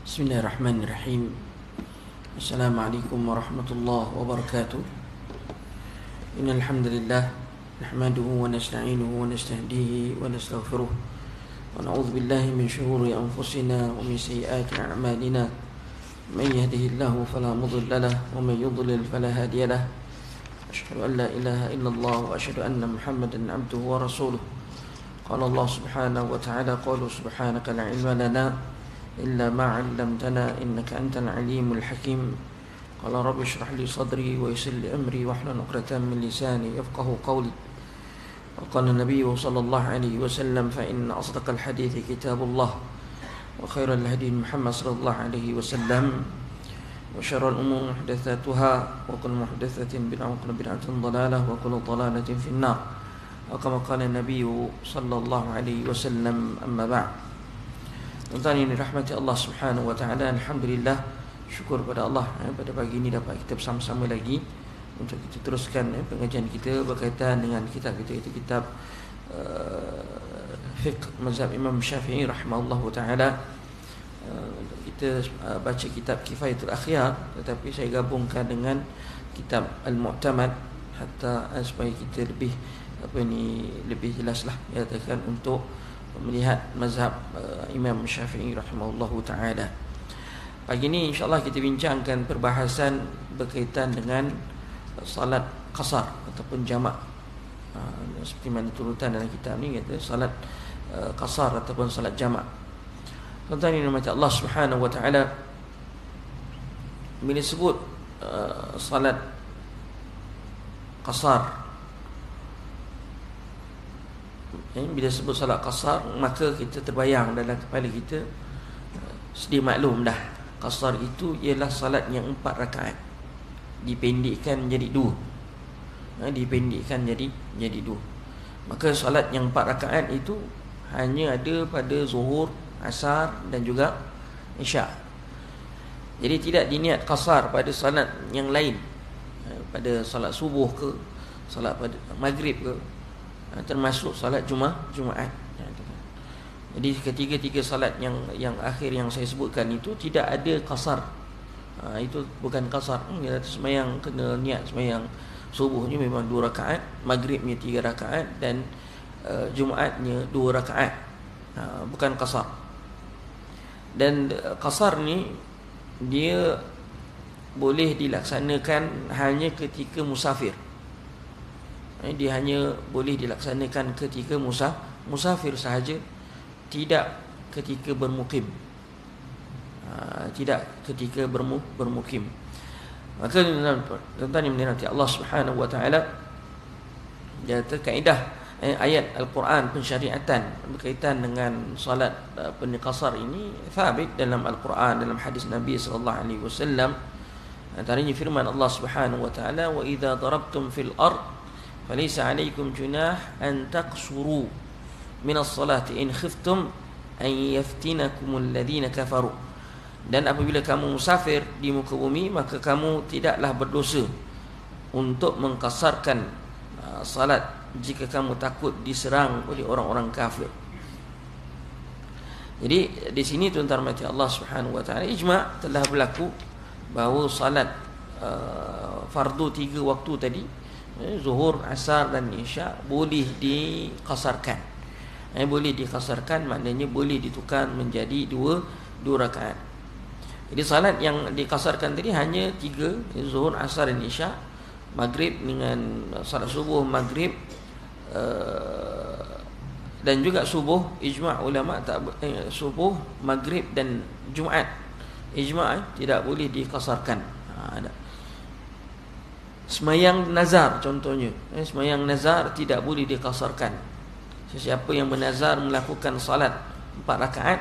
Bismillahirrahmanirrahim. Assalamualaikum warahmatullahi wabarakatuh. Innal hamdalillah nahmaduhu wa nasta'inuhu wa nastahdihi wa nastaghfiruh wa na'udzu billahi min shururi anfusina wa min sayyiati a'malina. Man yahdihillahu fala mudilla lahu wa man yudlil fala hadiya lahu. Asyhadu an la ilaha illallah wa asyhadu anna Muhammadan 'abduhu wa rasuluh. Qala Allah subhanahu wa ta'ala, qala subhanaka la ilma lana إلا ما علمتنا إنك أنت العليم الحكيم قال رب اشرح لي صدري ويسر لي أمري واحلل عقدة من لساني يفقهوا قولي وقال النبي صلى الله عليه وسلم فإن أصدق الحديث كتاب الله وخير الهدي محمد صلى الله عليه وسلم وشر الأمور محدثاتها وكل محدثة بدعة وكل بدعة ضلالة وكل ضلالة في النار وكما قال النبي صلى الله عليه وسلم أما بعد. Tuan-tuan yang dirahmati Allah Subhanahu wa taala, alhamdulillah, syukur pada Allah pada pagi ini dapat kita bersama-sama lagi untuk kita teruskan pengajian kita berkaitan dengan kitab kita, iaitu kitab fiqh mazhab Imam Syafi'i rahimahullahu taala. Kita baca kitab Kifayatul Akhyar, tetapi saya gabungkan dengan kitab Al-Mu'tamad hatta supaya kita lebih jelaslah nyatakan untuk melihat mazhab Imam Syafi'i rahimahullahu ta'ala. Pagi ini insyaAllah kita bincangkan perbahasan berkaitan dengan salat qasar ataupun jamak. Seperti mana turutan dalam kitab ni kata salat qasar ataupun salat jamak. Tuan-tuan yang dirahmati Allah Subhanahu wa ta'ala, bila sebut salat qasar, bila sebut salat qasar, maka kita terbayang dalam kepala kita, sedia maklum dah, qasar itu ialah salat yang 4 rakaat dipendekkan menjadi 2. Dipendekkan jadi 2. Maka salat yang 4 rakaat itu hanya ada pada zuhur, asar dan juga isyak. Jadi tidak diniat qasar pada salat yang lain, pada salat subuh ke, salat pada maghrib ke, termasuk salat Jumaat. Jadi ketiga-tiga salat yang akhir yang saya sebutkan itu tidak ada qasar. Itu bukan qasar. Kita sembahyang kena niat sembahyang subuhnya memang 2 rakaat, maghribnya 3 rakaat dan Jumaatnya 2 rakaat. Bukan qasar. Dan qasar ni dia boleh dilaksanakan hanya ketika musafir. Dia hanya boleh dilaksanakan ketika musafir sahaja, tidak ketika bermukim. Tidak ketika bermukim. Maka tuan-tuan yang dirahmati Allah Subhanahu wa taala, dia kaedah ayat Al-Quran pensyariatan berkaitan dengan salat qasar ini sabit dalam Al-Quran, dalam hadis Nabi sallallahu alaihi wasallam. Antaranya firman Allah Subhanahu wa taala, wa idza darabtum fil ard falaysa alaykum junah an taqsuru min as-salati in khiftum an yaftinakumul ladina kafaru. Dan apabila kamu musafir di muka bumi, maka kamu tidaklah berdosa untuk mengqasarkan salat jika kamu takut diserang oleh orang-orang kafir. Jadi di sini tuan-tuan mati Allah Subhanahu wa taala, ijma' telah berlaku bahawa salat fardu 3 waktu tadi, zuhur, asar dan isyak, boleh diqasarkan. Boleh diqasarkan maknanya boleh ditukar menjadi 2 rakaat. Jadi salat yang diqasarkan tadi hanya 3, zuhur, asar dan isyak. Maghrib dengan salat subuh, maghrib dan juga subuh, ijma' ulama subuh, maghrib dan Jumaat, ijma' tidak boleh diqasarkan. Semayang nazar contohnya, semayang nazar tidak boleh diqasarkan. Sesiapa yang bernazar melakukan salat 4 rakaat,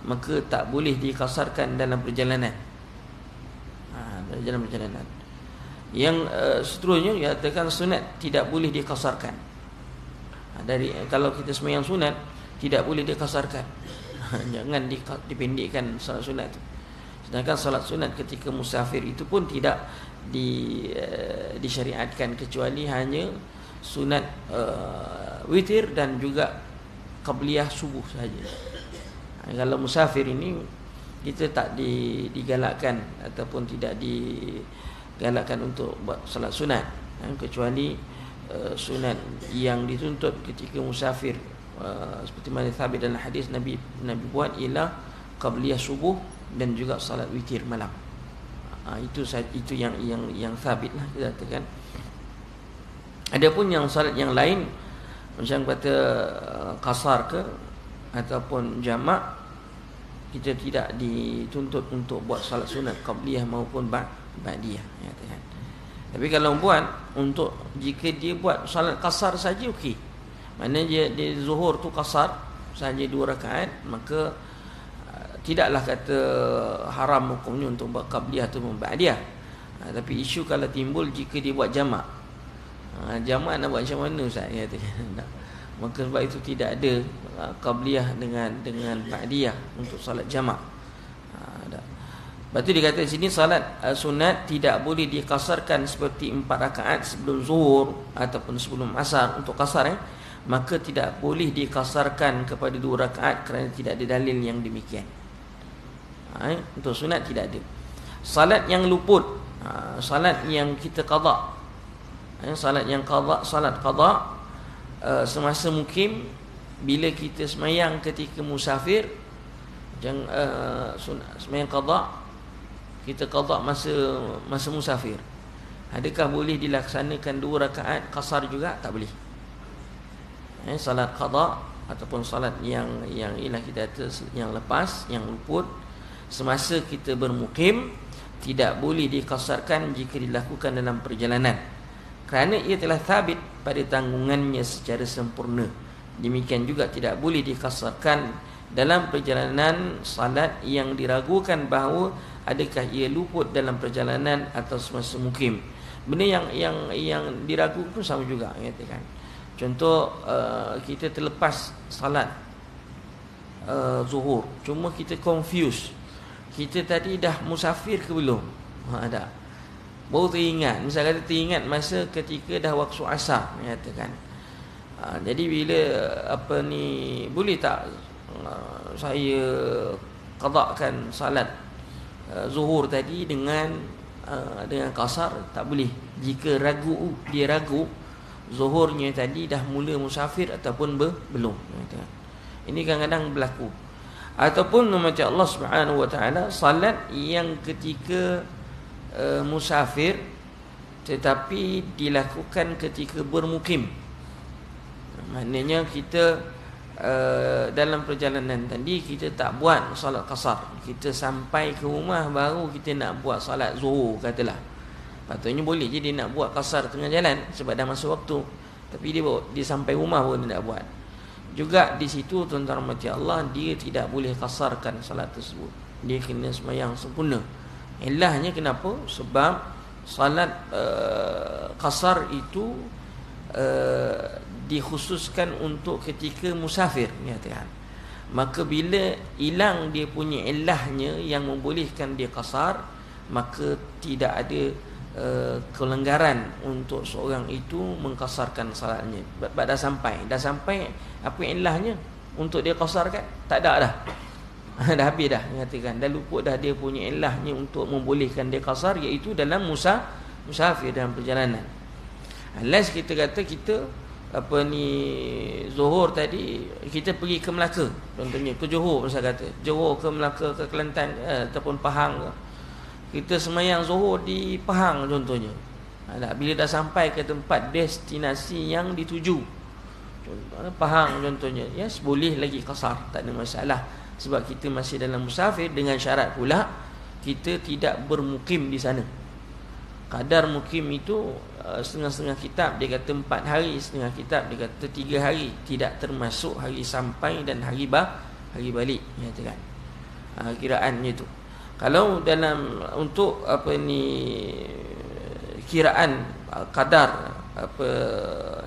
maka tak boleh diqasarkan dalam perjalanan. Dalam perjalanan. Yang seterusnya dikatakan sunat tidak boleh diqasarkan. Kalau kita semayang sunat tidak boleh diqasarkan. Jangan dipendekkan salat sunat itu. Sedangkan salat sunat ketika musafir itu pun tidak disyariatkan, kecuali hanya sunat witir dan juga qabliyah subuh saja. Kalau musafir ini kita tak digalakkan ataupun tidak digalakkan untuk buat salat sunat, kecuali sunat yang dituntut ketika musafir, seperti mana thabit dalam hadis Nabi buat ialah qabliyah subuh dan juga salat witir malam. Itu yang thabit lah kita katakan. Adapun yang salat yang lain macam kata qasar ke ataupun jamak, kita tidak dituntut untuk buat salat sunat qabliyah maupun ba'diyah, ya kan. Tapi kalau buat untuk, jika dia buat salat qasar saja okey. Maknanya dia zuhur tu qasar saja 2 rakaat, maka tidaklah kata haram hukumnya untuk buat qabliyah atau ba'diyah. Tapi isu kalau timbul jika dia buat jamak. Jamak nak buat macam mana Ustaz? Maka sebab itu tidak ada qabliyah dengan ba'diyah untuk salat jamak. Lepas tu dia kata di sini salat sunat tidak boleh dikasarkan seperti 4 rakaat sebelum zuhur ataupun sebelum asar untuk kasar, maka tidak boleh dikasarkan kepada 2 rakaat kerana tidak ada dalil yang demikian. Untuk sunat tidak ada. Salat yang luput, salat yang kita qada, salat yang qada, salat qada semasa mukim, bila kita semayang ketika musafir, semayang qada, kita qada masa musafir, adakah boleh dilaksanakan 2 rakaat qasar juga? Tak boleh. Salat qada ataupun salat yang ialah kita kata yang lepas, yang luput semasa kita bermukim, tidak boleh dikasarkan jika dilakukan dalam perjalanan, kerana ia telah thabit pada tanggungannya secara sempurna. Demikian juga tidak boleh dikasarkan dalam perjalanan salat yang diragukan bahawa adakah ia luput dalam perjalanan atau semasa mukim. Benda yang diragukan pun sama juga, katakan. Contoh, kita terlepas salat zuhur, cuma kita confused, kita tadi dah musafir ke belum? Dah. Baru teringat, misalnya teringat masa ketika dah waktu asar, katakan. Jadi bila boleh tak saya qada'kan salat zuhur tadi dengan qasar? Tak boleh. Jika dia ragu zuhurnya tadi dah mula musafir ataupun belum. Ini kadang-kadang berlaku. Ataupun macam Allah Subhanahu wa taala, salat yang ketika musafir tetapi dilakukan ketika bermukim. Maknanya kita dalam perjalanan tadi kita tak buat salat qasar, kita sampai ke rumah baru kita nak buat salat zuhur, katalah. Patutnya boleh je dia nak buat qasar tengah jalan sebab dah masuk waktu, tapi dia sampai rumah baru dia nak buat. Juga di situ tuan-tuan rahmati Allah, dia tidak boleh qasarkan salat tersebut, dia kena sembahyang sempurna. Ilahnya kenapa? Sebab salat qasar itu dikhususkan untuk ketika musafir, katakan. Maka bila hilang dia punya ilahnya yang membolehkan dia qasar, maka tidak ada kelanggaran untuk seorang itu mengqasarkan salatnya. Sebab dah sampai apa ilahnya untuk dia qasarkan? Tak ada dah. Dah habis dah, katakan. Dah luput dah dia punya ilahnya untuk membolehkan dia qasar, iaitu dalam musafir, dalam perjalanan. Unless kita kata kita zuhur tadi kita pergi ke Melaka, contohnya ke Johor, misalnya kata Johor ke Melaka ke Kelantan ataupun Pahang ke, kita semayang zuhur di Pahang contohnya. Bila dah sampai ke tempat destinasi yang dituju, Pahang contohnya, yes, boleh lagi qasar, tak ada masalah, sebab kita masih dalam musafir, dengan syarat pula kita tidak bermukim di sana. Kadar mukim itu setengah-setengah kitab dia kata 4 hari, setengah kitab dia kata 3 hari, tidak termasuk hari sampai dan hari balik, katakan. Kiraannya itu. Kalau dalam untuk kiraan kadar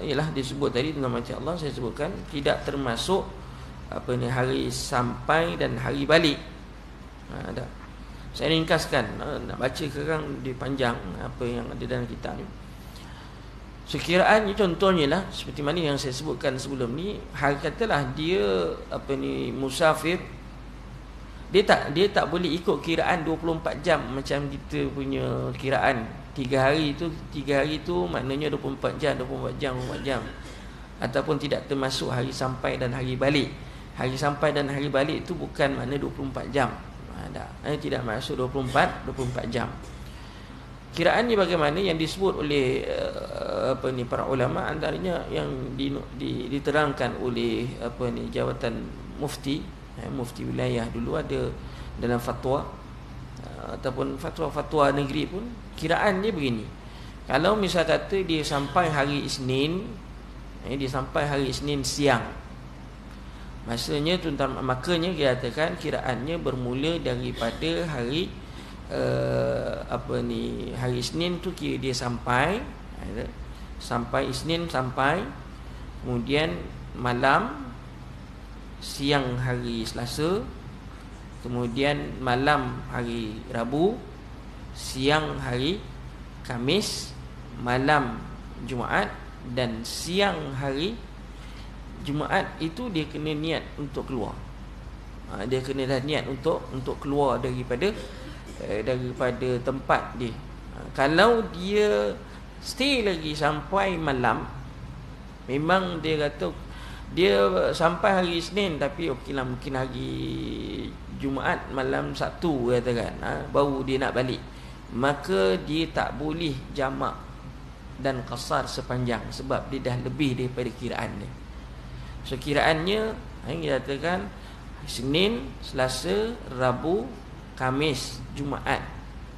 ialah disebut tadi dalam macam Allah saya sebutkan, tidak termasuk hari sampai dan hari balik. Saya ringkaskan, nak baca sekarang dia panjang apa yang ada dalam kitab ni. Sekiraan ni contohnya lah seperti mana yang saya sebutkan sebelum ni, katalah dia musafir Dia tak boleh ikut kiraan 24 jam macam kita punya kiraan 3 hari tu maknanya 24 jam 24 jam 24 jam, ataupun tidak termasuk hari sampai dan hari balik. Hari sampai dan hari balik itu bukan makna 24 jam. Tidak masuk 24 jam. Kiraan ni bagaimana yang disebut oleh para ulama, antaranya yang diterangkan oleh jawatan mufti wilayah dulu ada dalam fatwa ataupun fatwa-fatwa negeri pun, kiraan dia begini. Kalau misal kata dia sampai hari Isnin, siang, makanya dia katakan kiraannya bermula daripada hari hari Isnin tu, kira dia sampai Isnin, kemudian malam, siang hari Selasa, kemudian malam hari Rabu, siang hari Khamis, malam Jumaat, dan siang hari Jumaat itu dia kena niat untuk keluar. Dia kena dah niat untuk keluar daripada tempat dia. Kalau dia stay lagi sampai malam, memang dia kata dia sampai hari Isnin tapi okeylah, mungkin hari Jumaat malam Sabtu katakan, baru dia nak balik, maka dia tak boleh jamak dan qasar sepanjang, sebab dia dah lebih daripada kiraan dia. So kiraannya dia katakan Isnin, Selasa, Rabu, Khamis, Jumaat,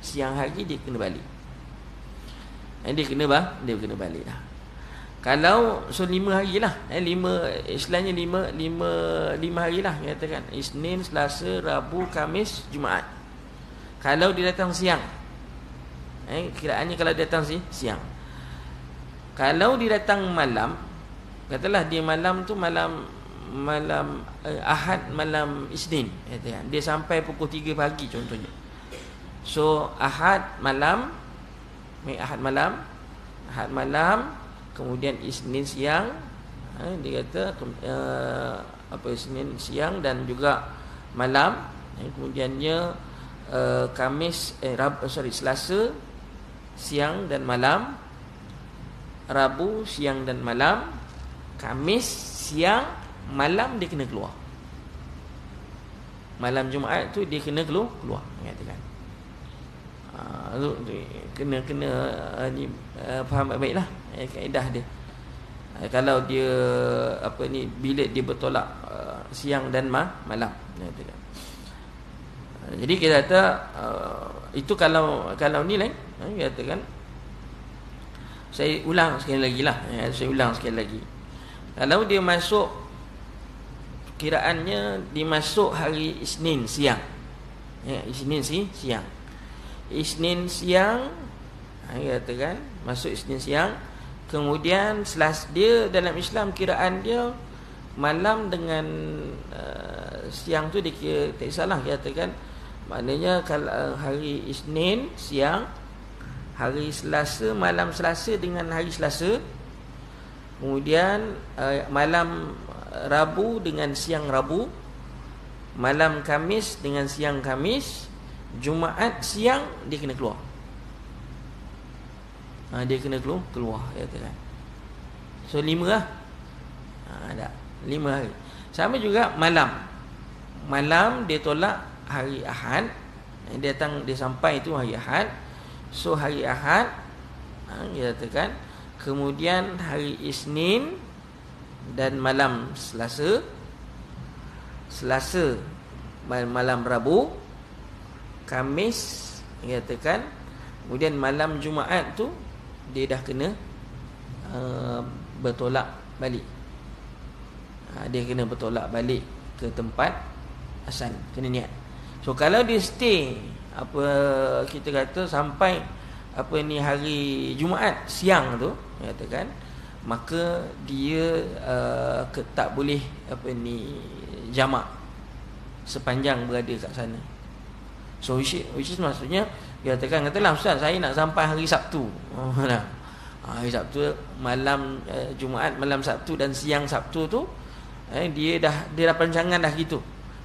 siang hari dia kena balik. Dia kena balik dah. Kalau 5 hari lah, 5 istilahnya 5 hari lah, katakan Isnin, Selasa, Rabu, Khamis, Jumaat. Kalau dia datang siang, kiraannya kalau dia datang siang. Kalau dia datang malam, katalah dia malam tu malam Ahad, malam Isnin, dia sampai pukul 3 pagi contohnya. So Ahad malam, kemudian Isnin siang, dia kata Isnin siang dan juga malam, kemudiannya Selasa siang dan malam, Rabu siang dan malam, Khamis siang, malam dia kena keluar. Malam Jumaat tu dia kena keluar, katakan. Kena faham baik-baiklah kaedah dia. Kalau dia bila dia bertolak siang dan malam, katakan. Jadi kita kata itu kalau ni lain, katakan. Saya ulang sekali lagi. Kalau dia masuk, kiraannya dimasuk hari Isnin siang, Isnin siang, katakan masuk Isnin siang. Kemudian dia dalam Islam kiraan dia malam dengan siang tu dia kira tak salah, katakan maknanya kalau hari Isnin siang, hari Selasa, malam Selasa dengan hari Selasa, kemudian malam Rabu dengan siang Rabu, malam Khamis dengan siang Khamis, Jumaat siang dia kena keluar. Dia kena keluar, katakan. So 5 lah. 5 hari. Sama juga malam. Malam dia tolak hari Ahad. Dia sampai itu hari Ahad. So hari Ahad, dia katakan, kemudian hari Isnin dan malam Selasa, malam Rabu, Khamis, dia katakan, kemudian malam Jumaat tu dia dah kena bertolak balik. Dia kena bertolak balik ke tempat asal, kena niat. So kalau dia stay kita kata sampai hari Jumaat siang tu, katakan, maka dia tak boleh jamak sepanjang berada kat sana. So which is maksudnya dia katalah ustaz, saya nak sampai hari Sabtu. Hari Sabtu malam Jumaat, malam Sabtu dan siang Sabtu tu, dia dah perancangan dah gitu.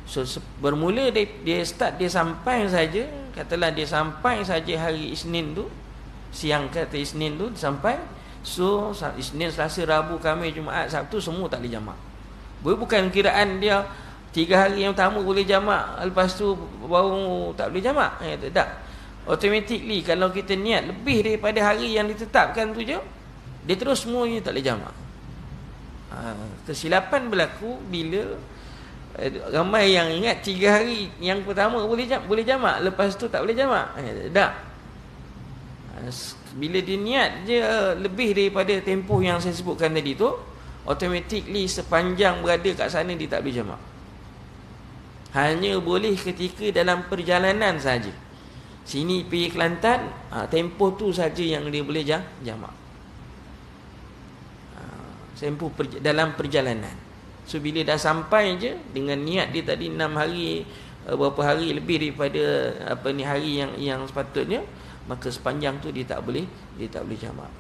So bermula dia start, dia sampai saja, katalah dia sampai saja hari Isnin tu, siang kata Isnin tu sampai. So Isnin, Selasa, Rabu, Khamis, Jumaat, Sabtu semua tak boleh jamak. Bukan kiraan dia 3 hari yang pertama boleh jamak, lepas tu baru tak boleh jamak. Tak. Automatically kalau kita niat lebih daripada hari yang ditetapkan tu je, dia terus semuanya tak boleh jamak. Kesilapan berlaku bila ramai yang ingat 3 hari yang pertama boleh jamak, lepas tu tak boleh jamak. Tak. Bila dia niat je lebih daripada tempoh yang saya sebutkan tadi tu, automatically sepanjang berada kat sana dia tak boleh jamak. Hanya boleh ketika dalam perjalanan saja. Sini pergi Kelantan, tempoh tu saja yang dia boleh jamak. Tempoh dalam perjalanan. So bila dah sampai je dengan niat dia tadi 6 hari, berapa hari lebih daripada hari yang sepatutnya, maka sepanjang tu dia tak boleh jamak.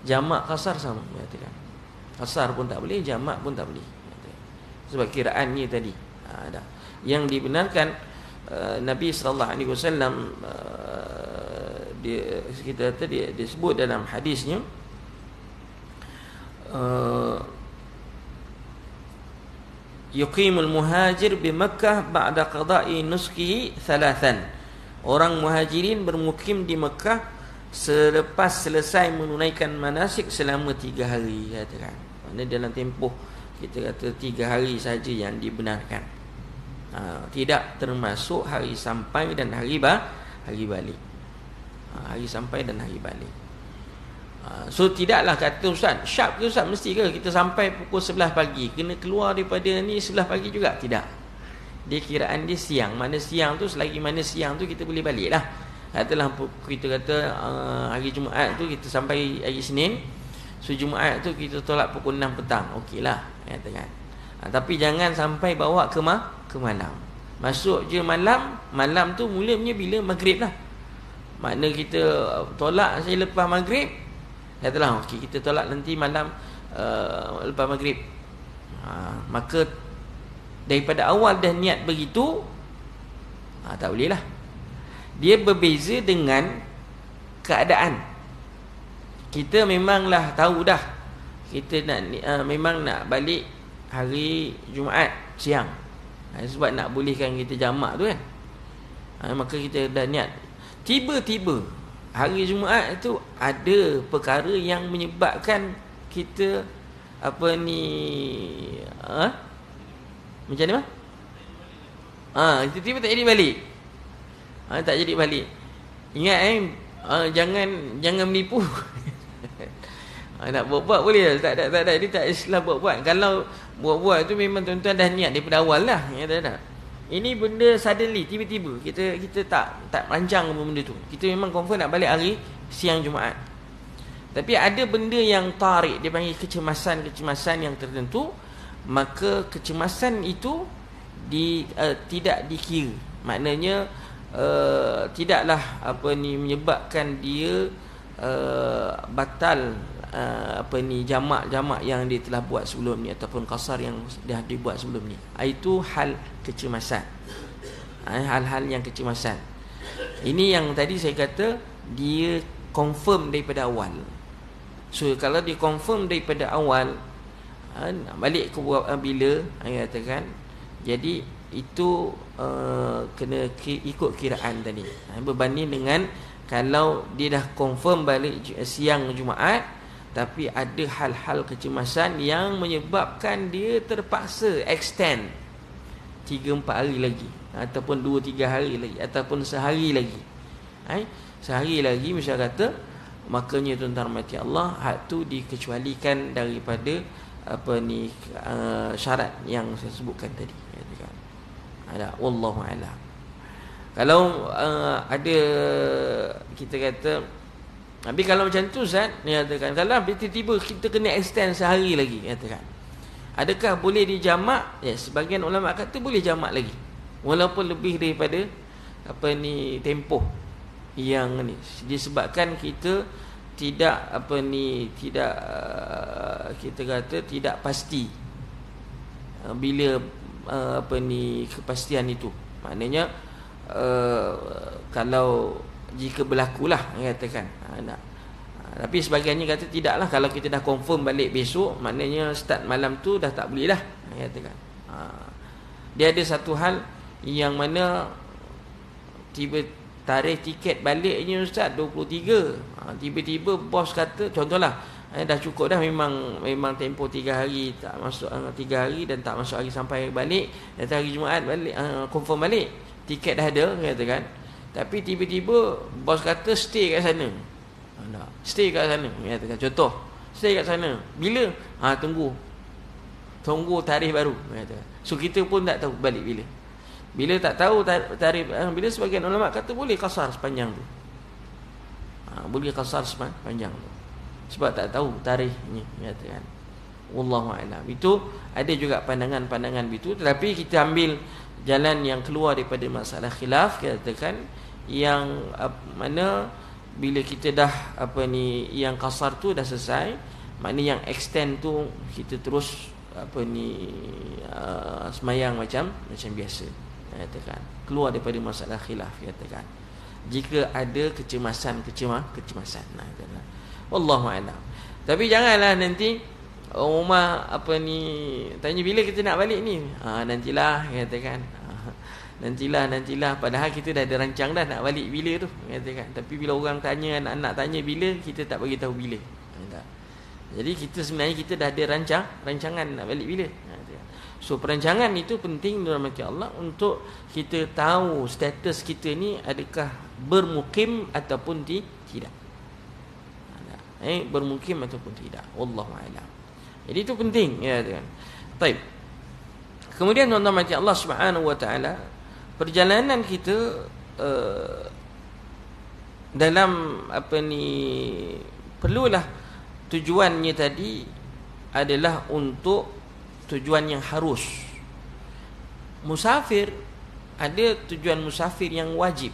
Jamak kasar sama, katakan. Kasar pun tak boleh, jamak pun tak boleh. Sebab kiraannya tadi. Yang dibenarkan Nabi sallallahu alaihi wasallam, dia sebut dalam hadisnya, yuqimul muhajir bi Makkah ba'da qada'i nuskihi thalathan. Orang muhajirin bermukim di Mekah selepas selesai menunaikan manasik selama 3 hari, katakan. Maksudnya dalam tempoh kita kata 3 hari saja yang dibenarkan. Tidak termasuk hari sampai dan hari balik. Hari sampai dan hari balik. So tidaklah kata Ustaz, sharp ke Ustaz, mesti ke kita sampai pukul 11 pagi, kena keluar daripada ni 11 pagi juga? Tidak. Dia kiraan dia siang. Mana siang tu, selagi mana siang tu kita boleh balik lah. Katalah kita kata hari Jumaat tu kita sampai hari Senin, so Jumaat tu kita tolak pukul 6 petang, okey lah, katakan. Tapi jangan sampai bawa ke malam. Masuk je malam tu mulanya bila maghrib lah. Makna kita tolak saya lepas maghrib, katalah okey kita tolak nanti malam lepas maghrib. Maka daripada awal dah niat begitu, tak boleh lah. Dia berbeza dengan keadaan. Kita memanglah tahu dah kita memang nak balik hari Jumaat siang, sebab nak bolehkan kita jamak tu kan. Maka kita dah niat. Tiba-tiba hari Jumaat tu ada perkara yang menyebabkan kita macam mana? Tiba-tiba tak jadi balik. Tak jadi balik. Ingat jangan menipu. Nak buat-buat boleh, tak ada dia tak Islam buat-buat. Kalau buat-buat tu memang tuan-tuan dah niat daripada awal lah. Tak. Ini benda suddenly, tiba-tiba kita tak rancang benda tu. Kita memang confirm nak balik hari siang Jumaat. Tapi ada benda yang tarik, dia panggil kecemasan yang tertentu. Maka kecemasan itu tidak dikira. Maknanya tidaklah menyebabkan dia batal jamak yang dia telah buat sebelum ni, ataupun qasar yang dah dibuat sebelum ni. Itu hal kecemasan. Hal-hal yang kecemasan. Ini yang tadi saya kata dia confirm daripada awal. So kalau dia confirm daripada awal, balik ke bila katakan, jadi itu kena ikut kiraan tadi. Berbanding dengan kalau dia dah confirm balik siang Jumaat, tapi ada hal-hal kecemasan yang menyebabkan dia terpaksa extend 3-4 hari lagi, ataupun 2-3 hari lagi, ataupun sehari lagi. Sehari lagi misal kata, makanya tuan-tuan mati Allah, hak tu dikecualikan daripada syarat yang saya sebutkan tadi. Ada wallahu a'lam. Kalau ada kita kata, tapi kalau macam tu Ustaz, dia katakan kalau tiba-tiba kita kena extend sehari lagi, katakan, adakah boleh dijamak? Ya, sebahagian ulama kata boleh jamak lagi, walaupun lebih daripada tempoh yang ni, disebabkan kita tidak kita kata tidak pasti bila kepastian itu. Maknanya kalau jika berlakulah katakan tapi sebagiannya kata tidaklah, kalau kita dah confirm balik besok, maknanya start malam tu dah tak boleh dah katakan. Dia ada satu hal yang mana tiba tarikh tiket baliknya Ustaz 23. Tiba-tiba bos kata, contohlah dah cukup dah, memang tempoh 3 hari tak masuk 3 hari dan tak masuk hari sampai balik, dan hari Jumaat balik confirm balik, tiket dah ada katakan. Tapi tiba-tiba bos kata stay kat sana. Stay kat sana katakan, contoh stay kat sana bila? Tunggu tarikh baru katakan. So kita pun tak tahu balik bila. Bila tak tahu tarikh, bila sebagian ulama kata boleh qasar sepanjang tu. Boleh qasar sepanjang tu. Sebab tak tahu tarikhnya katakan. Wallahu a'lam. Itu ada juga pandangan-pandangan itu, tetapi kita ambil jalan yang keluar daripada masalah khilaf katakan, yang mana bila kita dah yang qasar tu dah selesai, maknanya yang extend tu kita terus semayang macam biasa katakan, keluar daripada masalah khilaf katakan, jika ada kecemasan katakan. Wallahu a'lam. Tapi janganlah nanti rumah tanya bila kita nak balik ni. Nantilah katakan. Nantilah padahal kita dah ada rancang dah nak balik bila tu katakan. Tapi bila orang tanya, anak-anak tanya bila, kita tak bagi tahu bila. Jadi kita sebenarnya kita dah ada rancangan nak balik bila. So perancangan itu penting dalam hati Allah untuk kita tahu status kita ni adakah bermukim ataupun tidak. Bermukim ataupun tidak. Wallahu a'lam. Jadi itu penting ya kan. Baik. Kemudian tuan-tuan hati Allah Subhanahu wa taala, perjalanan kita dalam perlulah tujuannya tadi adalah untuk tujuan yang harus. Musafir ada tujuan musafir yang wajib.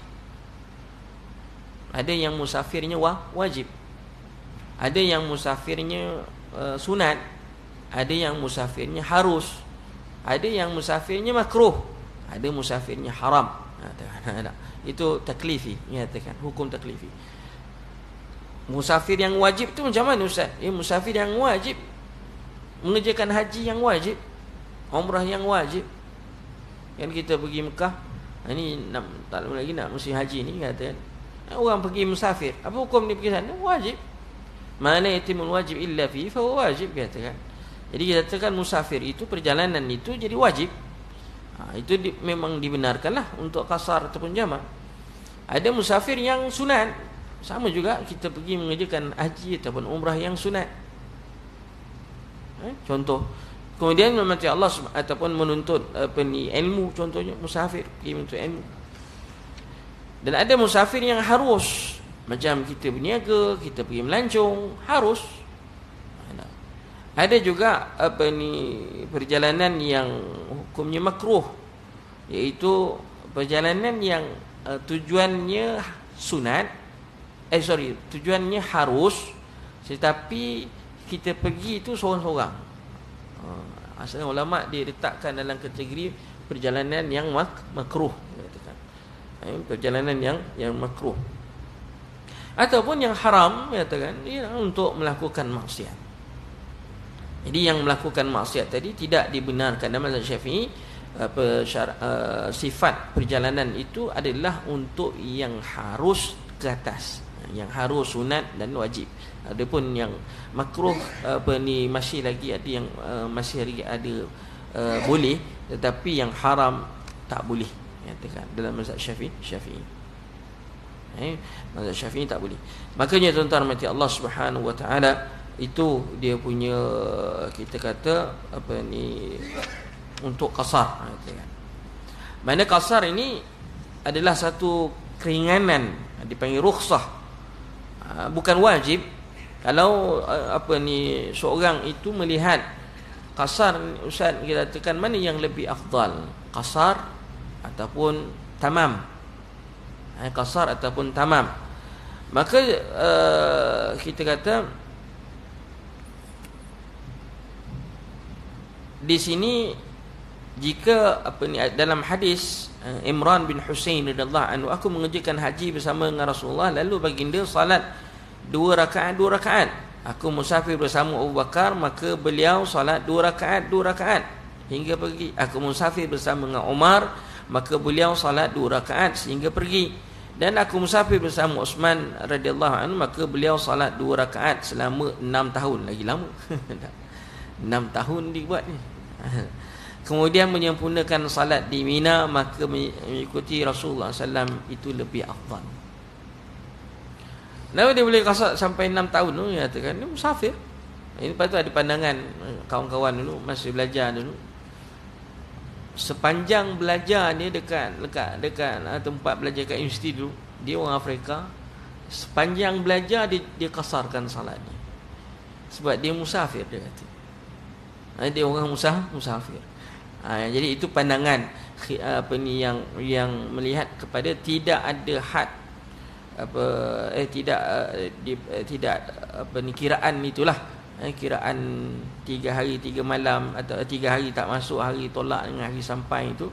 Ada yang musafirnya wajib. Ada yang musafirnya sunat. Ada yang musafirnya harus. Ada yang musafirnya makruh. Ada musafirnya haram. Itu taklifi, nyatakan hukum taklifi. Musafir yang wajib tu macam mana Ustaz? Musafir yang wajib mengerjakan haji yang wajib, umrah yang wajib. Kan kita pergi Mekah, ini tak lama lagi nak musim haji ni kata. Orang pergi musafir, apa hukum dia pergi sana? Wajib. Mana yatimul wajib illa fi fa wajib katakan. Jadi kita katakan musafir itu, perjalanan itu jadi wajib. Itu memang dibenarkanlah untuk qasar ataupun jamak. Ada musafir yang sunat, sama juga kita pergi mengerjakan haji ataupun umrah yang sunat. Contoh, kemudian memati Allah ataupun menuntut ilmu, contohnya musafir pergi menuntut ilmu. Dan ada musafir yang harus, macam kita berniaga, kita pergi melancong, harus. Ada juga perjalanan yang hukumnya makruh, iaitu perjalanan yang tujuannya sunat, tujuannya harus, tetapi kita pergi itu seorang-seorang. Asalnya ulama dia letakkan dalam kategori perjalanan yang makruh, perjalanan yang makruh ataupun yang haram, katakan untuk melakukan maksiat. Jadi yang melakukan maksiat tadi tidak dibenarkan dalam mazhab Syafi'i. Sifat perjalanan itu adalah untuk yang harus ke atas, yang harus sunat dan wajib. Adapun yang makruh masih lagi ada yang masih lagi ada boleh, tetapi yang haram tak boleh, katakan dalam mazhab Syafi'i. Mazhab Syafi'i tak boleh. Makanya tuan-tuan mati Allah Subhanahu wa taala, itu dia punya, kita kata untuk qasar, katakan. Mana qasar ini adalah satu keringanan, dipanggil rukhsah, bukan wajib. Kalau seorang itu melihat qasar, Ustaz kita katakan mana yang lebih afdal, qasar ataupun tamam, qasar ataupun tamam, maka kita kata di sini jika dalam hadis Imran bin Husain radhiyallahu anhu, aku mengerjakan haji bersama dengan Rasulullah, lalu baginda salat 2 rakaat. Aku musafir bersama Abu Bakar, maka beliau salat 2 rakaat hingga pergi. Aku musafir bersama dengan Umar, maka beliau salat 2 rakaat sehingga pergi. Dan aku musafir bersama Uthman radhiyallahu anhu, maka beliau salat 2 rakaat selama 6 tahun. Lagi lama. 6 tahun dibuat ni. Kemudian menyempurnakan salat di Mina, maka mengikuti Rasulullah SAW itu lebih afdal. Lalu dia boleh qasar sampai 6 tahun tu, dia katakan dia musafir. Ini lepas tu ada pandangan kawan-kawan dulu masih belajar dulu. Sepanjang belajar dia dekat tempat belajar kat universiti dulu, dia orang Afrika. Sepanjang belajar dia qasarkan salat dia. Sebab dia musafir, dia kata. Dia orang musafir. Jadi itu pandangan yang melihat kepada tidak ada had kiraan itulah, kiraan 3 hari 3 malam atau 3 hari tak masuk, hari tolak dengan hari sampai itu,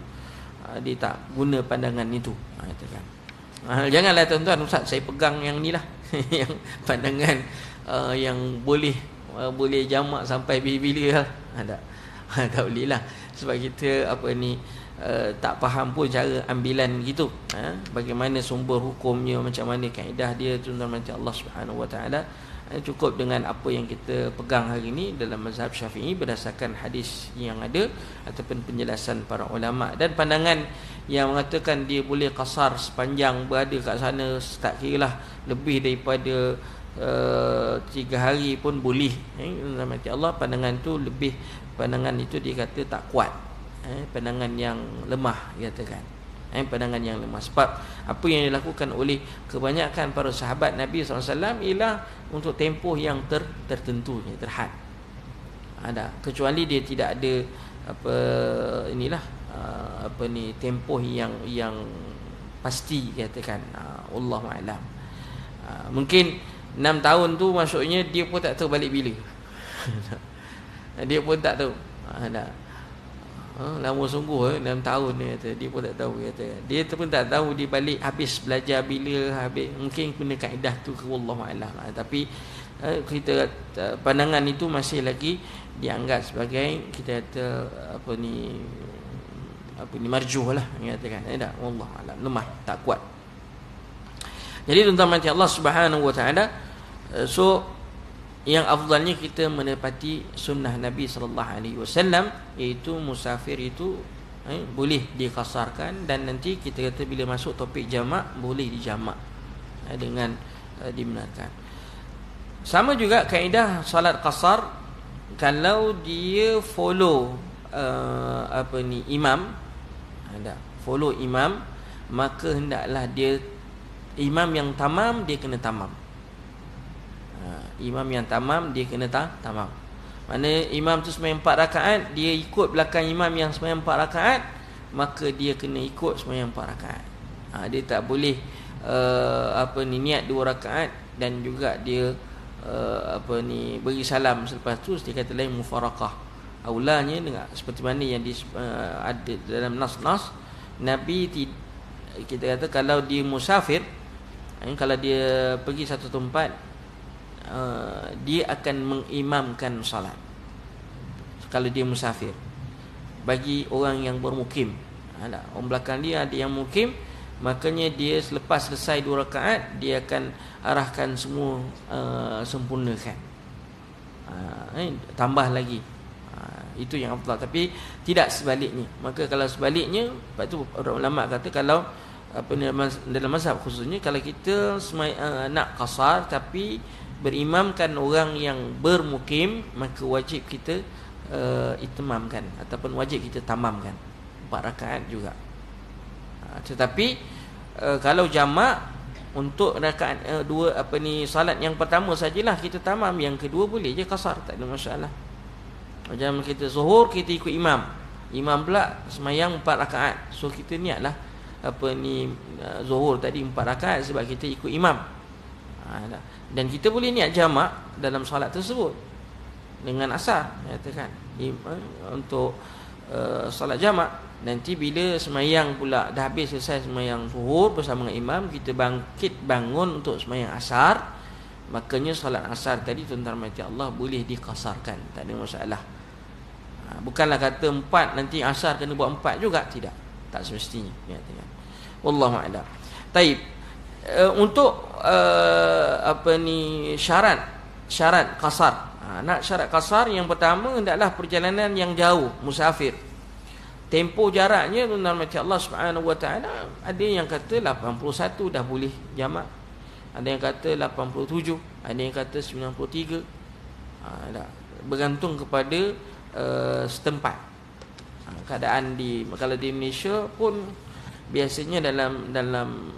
dia tak guna pandangan itu. Katakan janganlah tuan-tuan, ustaz saya pegang yang ni lah yang pandangan yang boleh jamak sampai bila-bila lah. Tak boleh lah, sebab kita tak faham pun cara ambilan gitu, bagaimana sumber hukumnya, macam mana kaedah dia, tuan-tuan macam Allah Subhanahu Wa Taala. Cukup dengan apa yang kita pegang hari ini dalam mazhab Syafi'i berdasarkan hadis yang ada ataupun penjelasan para ulama. Dan pandangan yang mengatakan dia boleh qasar sepanjang berada kat sana, tak kira lah lebih daripada 3 hari pun boleh. Macam Allah, pandangan itu dia kata tak kuat, pandangan yang lemah, dia katakan. Pandangan yang lemah. Sebab apa yang dilakukan oleh kebanyakan para sahabat Nabi SAW ialah untuk tempoh yang tertentu, terhad. Kecuali dia tidak ada tempoh yang pasti, katakan. Wallahu a'lam. Mungkin 6 tahun tu maksudnya dia pun tak tahu balik bila. Dia pun tak tahu. Lama sungguh 6 tahun dia kata. Dia pun tak tahu, kata. Dia pun tak tahu dia balik habis belajar bila, habis mungkin guna kaedah tu ke, wallahu a'lam. Tapi kita pandangan itu masih lagi dianggap sebagai, kita kata marjuh lah, katakan. Tak, wallahu a'lam, lemah, tak kuat. Jadi tuan-tuan macam Allah Subhanahu Wa Taala, yang afdalnya kita menepati sunnah Nabi sallallahu alaihi wasallam, iaitu musafir itu boleh diqasarkan, dan nanti kita kata bila masuk topik jamak boleh dijamak dengan dibenarkan. Sama juga kaedah salat qasar, kalau dia follow imam, follow imam, maka hendaklah dia imam yang tamam, dia kena tamam. Imam yang tamam, dia kena tamam. Mana imam tu sembahyang 4 rakaat, dia ikut belakang imam yang sembahyang 4 rakaat, maka dia kena ikut sembahyang 4 rakaat. Dia tak boleh niat 2 rakaat dan juga dia beri salam selepas tu, dia kata lain mufaraqah. Aulanya dengan seperti mana yang ada dalam nas-nas Nabi, kita kata kalau dia musafir, kalau dia pergi satu tempat, dia akan mengimamkan salat kalau dia musafir bagi orang yang bermukim. Orang belakang dia ada yang mukim, makanya dia selepas selesai 2 rakaat, dia akan arahkan semua, sempurnakan, tambah lagi. Itu yang afdal. Tapi tidak sebaliknya. Maka kalau sebaliknya, sebab tu ulama kata kalau dalam mazhab khususnya, kalau kita nak qasar tapi berimamkan orang yang bermukim, maka wajib kita itmamkan ataupun wajib kita tamamkan 4 rakaat juga. Tetapi kalau jamak untuk rakaat salat yang pertama sajalah kita tamam, yang kedua boleh je qasar, tak ada masalah. Macam kita zuhur, kita ikut imam pula semayang 4 rakaat, so kita niatlah zuhur tadi 4 rakaat sebab kita ikut imam. Dan kita boleh niat jamak dalam solat tersebut dengan asar, katakan, untuk solat jamak, nanti bila semayang pula dah habis selesai semayang zuhur bersama dengan imam, kita bangun untuk semayang asar, makanya solat asar tadi tuan-tuan rahmati Allah boleh dikasarkan, tak ada masalah. Bukanlah kata 4 nanti asar kena buat 4 juga, tidak, tak semestinya, ya, wallahu a'lam. Taib. Untuk syarat qasar. Nak syarat qasar, yang pertama hendaklah perjalanan yang jauh, musafir. Tempoh jaraknya tuan-tuan rahmati Allah Subhanahu wa taala, ada yang kata 81 dah boleh jamak. Ada yang kata 87, ada yang kata 93. Bergantung kepada setempat. Keadaan kalau di Malaysia pun biasanya dalam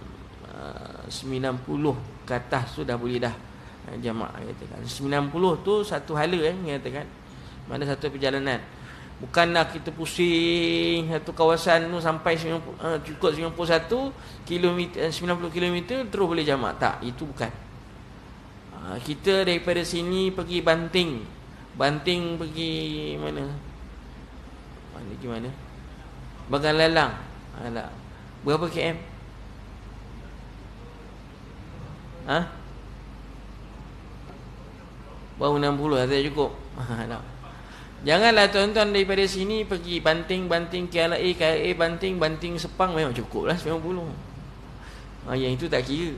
90 ke atas tu dah boleh dah jamak, katakan 90 tu satu hala, katakan mana satu perjalanan. Bukanlah kita pusing satu kawasan tu sampai cukup 91 km, 90 km terus boleh jamak, tak, itu bukan. Kita daripada sini pergi Banting pergi mana Bagan Lalang, berapa km? Baru 60, tak cukup. Janganlah tuan-tuan daripada sini pergi Banting KLA Banting Sepang, memang cukup lah 90. Yang itu tak kira.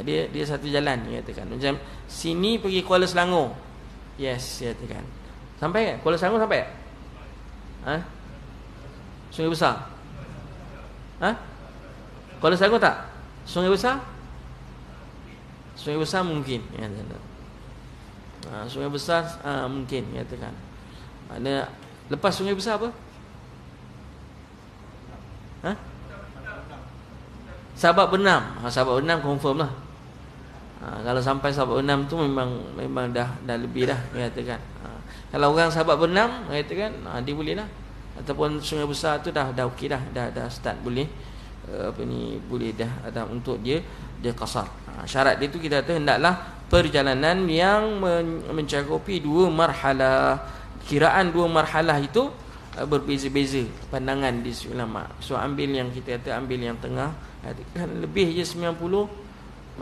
Dia satu jalan, katakan. Macam sini pergi Kuala Selangor, yes, katakan. Sampai kan? Kuala Selangor sampai tak? Sungai Besar? Kuala Selangor tak? Sungai Besar? Sungai Besar mungkin, Sungai Besar mungkin, katakan. Mana lepas Sungai Besar apa? Sabak Bernam. Sabak Bernam confirm lah. Kalau sampai Sabak Bernam tu memang dah lebih dah, katakan. Kalau orang Sabak Bernam, katakan, dia boleh lah. Ataupun Sungai Besar tu dah okey dah start boleh boleh dah ada untuk dia qasar. Syarat dia tu kita kata hendaklah perjalanan yang mencakupi 2 marhalah. Kiraan 2 marhalah itu berbeza-beza pandangan di ulama. So ambil yang kita kata ambil yang tengah, katakan lebih je 90,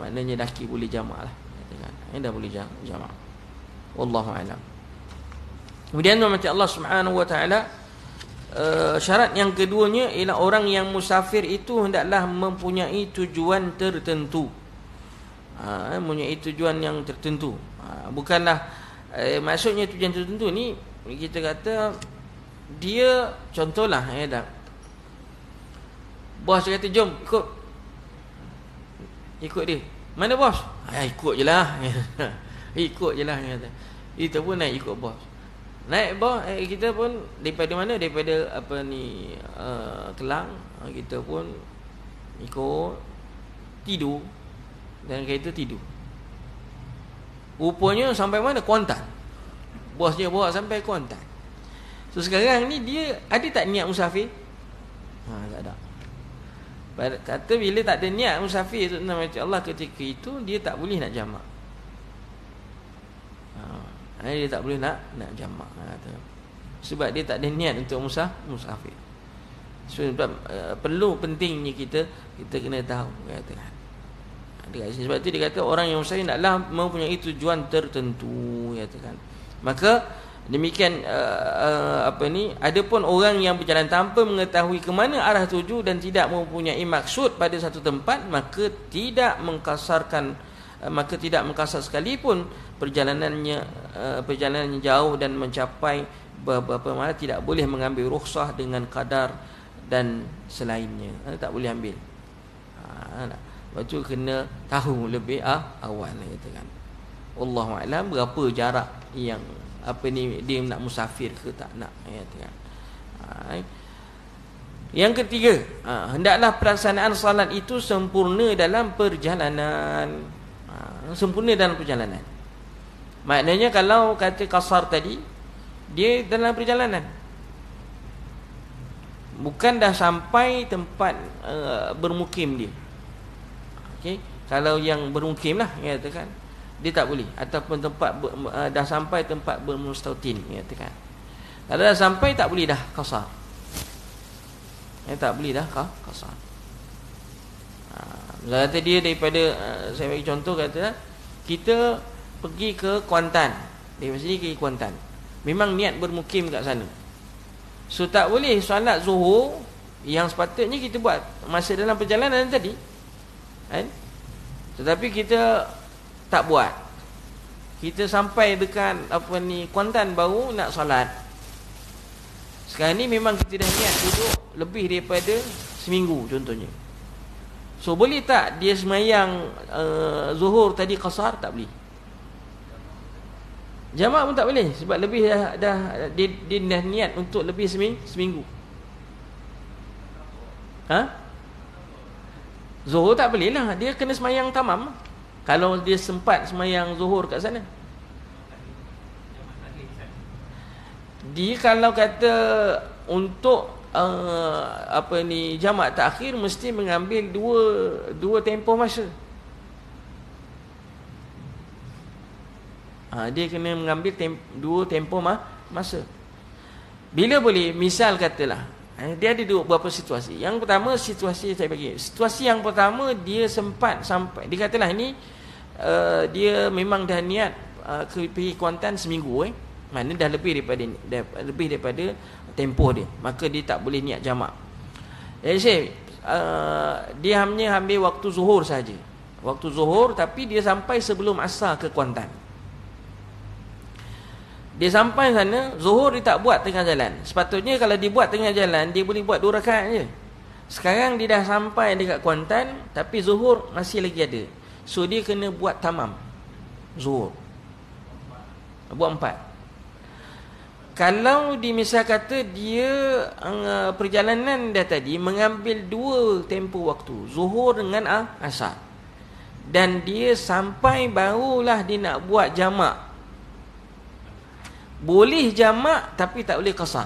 maknanya daki boleh jamak lah, katakan. Dah boleh jamak. Wallahu a'lam. Kemudian Allah Subhanahu wa taala, syarat yang keduanya ialah orang yang musafir itu hendaklah mempunyai tujuan tertentu. Mempunyai tujuan yang tertentu. Bukanlah maksudnya tujuan tertentu ni kita kata dia, contohlah bos kata jom ikut dia. Mana bos? Ikut je lah. Ikut je lah, kata. Kita pun naik ikut bos. Naik bos, kita pun daripada mana? Daripada Kelang, kita pun ikut tidur. Dan kereta tidur. Rupanya sampai mana? Kuantan. Bos dia bawa sampai Kuantan. So sekarang ni dia ada tak niat musafir? Tak ada. Kata bila tak ada niat musafir tu, Allah ketika itu dia tak boleh nak jamak. Dia tak boleh nak jamak, sebab dia tak ada niat untuk musafir. Sebab perlu pentingnya kita kena tahu, kata. Sebab itu dia kata orang yang musafir hendaklah mempunyai tujuan tertentu, katakan. Maka demikian adapun orang yang berjalan tanpa mengetahui ke mana arah tuju dan tidak mempunyai maksud pada satu tempat, maka tidak mengkasar sekalipun perjalanannya jauh dan mencapai beberapa mana, tidak boleh mengambil rukhsah dengan kadar dan selainnya. Tak boleh ambil. Lepas tu kena tahu lebih awal, katakan. Wallahu a'lam berapa jarak yang dia nak musafir ke tak nak, katakan. Yang ketiga, hendaklah pelaksanaan salat itu sempurna dalam perjalanan. Sempurna dalam perjalanan. Maknanya kalau kata qasar tadi, dia dalam perjalanan. Bukan dah sampai tempat bermukim dia. Okey, kalau yang bermukim lah, katakan, dia tak boleh. Ataupun tempat dah sampai tempat bermustautin, katakan. Kalau dah sampai tak boleh dah qasar. Tak boleh dah qasar. Misalnya kata dia daripada saya bagi contoh, kata kita pergi ke Kuantan, dari sini ke Kuantan, memang niat bermukim kat sana. So tak boleh solat Zuhur yang sepatutnya kita buat masa dalam perjalanan tadi, kan? Tetapi kita tak buat. Kita sampai dekat Kuantan baru nak solat. Sekarang ni memang kita dah niat duduk lebih daripada seminggu contohnya. So boleh tak dia semayang Zuhur tadi qasar? Tak boleh. Jamak pun tak boleh, sebab lebih dia dah niat untuk lebih seminggu. Zuhur tak boleh lah, dia kena semayang tamam. Kalau dia sempat semayang Zuhur kat sana, dia kalau kata untuk jamak takhir mesti mengambil dua tempoh masa. Dia kena mengambil dua tempoh masa. Bila boleh? Misal katalah dia ada beberapa situasi. Yang pertama, situasi saya bagi. Situasi yang pertama, dia sempat sampai, dia katalah ini dia memang dah niat pergi Kuantan seminggu, mana dah lebih daripada tempoh dia, maka dia tak boleh niat jamak. Jadi dia hanya ambil waktu Zuhur saja. Waktu Zuhur, tapi dia sampai sebelum Asar ke Kuantan. Dia sampai sana, Zuhur dia tak buat tengah jalan. Sepatutnya kalau dia buat tengah jalan, dia boleh buat 2 rakaat je. Sekarang dia dah sampai dekat Kuantan, tapi Zuhur masih lagi ada. So dia kena buat tamam Zuhur, buat 4. Kalau misal kata dia perjalanan dia tadi mengambil 2 tempoh waktu, Zuhur dengan Asar, dan dia sampai barulah dia nak buat jamak, boleh jamak tapi tak boleh qasar.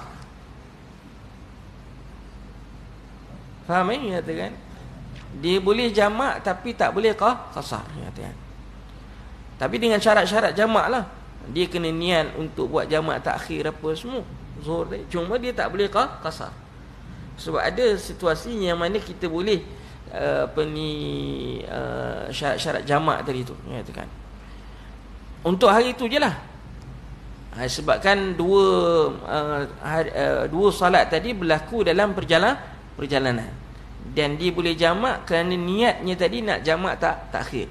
Faham katakan? Dia boleh jamak tapi tak boleh qasar, katakan. Tapi dengan syarat-syarat jamak lah. Dia kena niat untuk buat jamak takhir apa semua Zuhur tadi. Cuma dia tak boleh qasar. Sebab ada situasi yang mana kita boleh syarat-syarat jamak tadi tu, katakan. Untuk hari tu je lah. Sebabkan dua salat tadi berlaku dalam perjalanan, dan dia boleh jamak kerana niatnya tadi nak jamak takhir.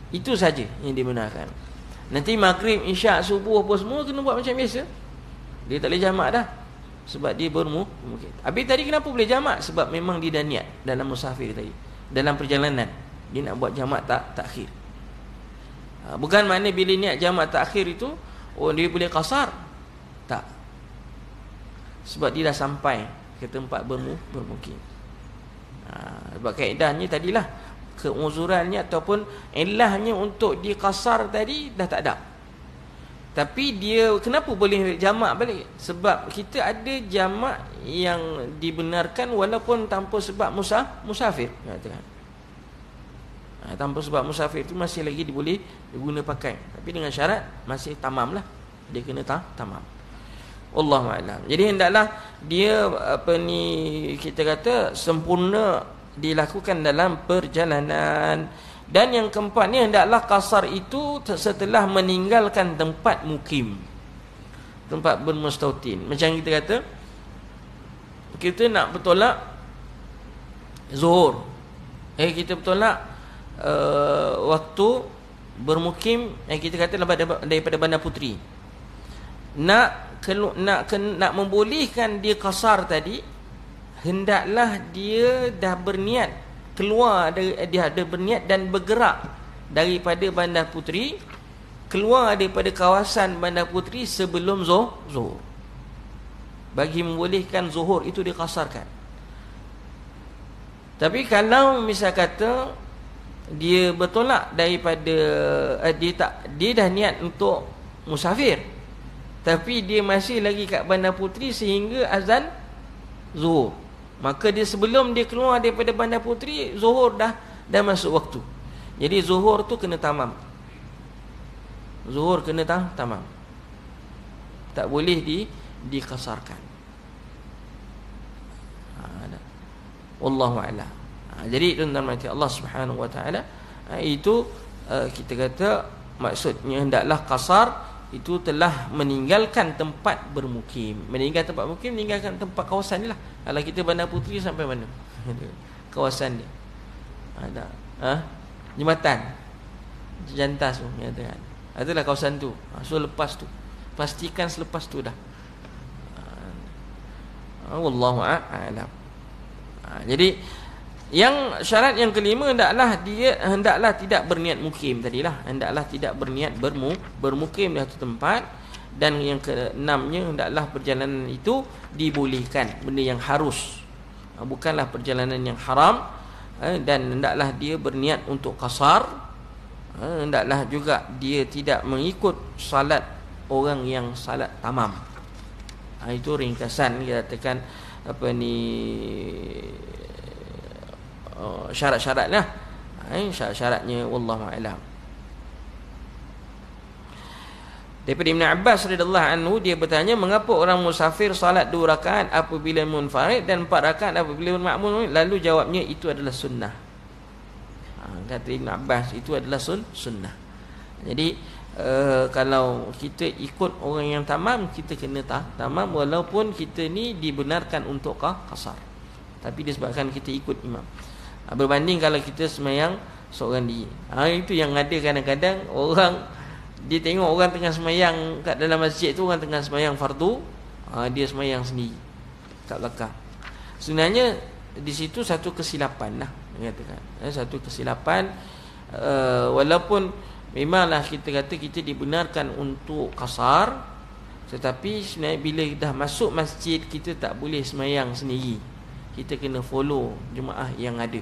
Itu saja yang dibenarkan. Nanti maghrib, isyak, subuh apa semua kena buat macam biasa. Dia tak boleh jamak dah, sebab dia bermukim. Habis tadi kenapa boleh jamak? Sebab memang dia dah niat dalam musafir tadi, dalam perjalanan dia nak buat jamak takhir. Bukan makna bila niat jamak takhir itu dia boleh qasar. Tak. Sebab dia dah sampai ke tempat bermukim. Sebab kaedahnya tadilah, keuzurannya ataupun ilahnya untuk dia qasar tadi dah tak ada. Tapi dia kenapa boleh jamak balik? Sebab kita ada jamak yang dibenarkan walaupun tanpa sebab musafir, katakan. Tanpa sebab musafir itu masih lagi boleh diguna pakai, tapi dengan syarat masih tamam lah, dia kena tamam. Wallahu a'lam. Jadi hendaklah dia kita kata sempurna dilakukan dalam perjalanan. Dan yang keempat ni, hendaklah qasar itu setelah meninggalkan tempat mukim, tempat bermustautin. Macam kita kata kita nak bertolak Zuhur, kita bertolak waktu bermukim, kita kata daripada Bandar Puteri, nak membolehkan dia qasar tadi, hendaklah dia dah berniat keluar dia ada berniat dan bergerak daripada Bandar Puteri, keluar daripada kawasan Bandar Puteri sebelum Zuhur, bagi membolehkan Zuhur itu diqasarkan. Tapi kalau misal kata dia bertolak daripada dia dah niat untuk musafir, tapi dia masih lagi kat Bandar Puteri sehingga azan Zuhur, maka dia sebelum dia keluar daripada Bandar Puteri, Zuhur dah masuk waktu. Jadi Zuhur tu kena tamam. Zuhur kena tamam. Tak boleh dikasarkan. Wallahu a'lam. Jadi tuan-tuan mati Allah Subhanahu wa taala, itu kita kata maksudnya hendaklah kasar itu telah meninggalkan tempat bermukim. Meninggalkan tempat bermukim, meninggalkan tempat kawasan ni lah. Kalau kita Bandar Puteri sampai mana? Kawasan ni. Ada jembatan Jantas tu kan. Adalah kawasan tu. So lepas tu pastikan selepas tu dah. Wallahu a'lam. Jadi yang syarat yang kelima hendaklah tidak berniat mukim tadilah, hendaklah tidak berniat bermukim di satu tempat. Dan yang keenamnya hendaklah perjalanan itu dibolehkan, benda yang harus, bukanlah perjalanan yang haram. Dan hendaklah dia berniat untuk qasar. Hendaklah juga dia tidak mengikut salat orang yang salat tamam. Itu ringkasan kita katakan syarat-syaratnya. Syarat-syaratnya wallahu a'lam. Daripada Ibn Abbas radhiyallahu anhu, dia bertanya, mengapa orang musafir salat 2 rakaat apabila munfarid dan 4 rakaat apabila makmum? Lalu jawabnya, itu adalah sunnah. Kata Ibn Abbas, itu adalah sunnah. Jadi kalau kita ikut orang yang tamam, kita kena tamam, walaupun kita ni dibenarkan untuk qasar, tapi disebabkan kita ikut imam. Berbanding kalau kita semayang seorang diri. Itu yang ada kadang-kadang orang, dia tengok orang tengah semayang kat dalam masjid tu, orang tengah semayang fardu, dia semayang sendiri kat belakang. Sebenarnya di situ satu kesilapan lah, katakan. Satu kesilapan, walaupun memanglah kita kata kita dibenarkan untuk qasar, tetapi sebenarnya bila dah masuk masjid, kita tak boleh semayang sendiri. Kita kena follow jemaah yang ada.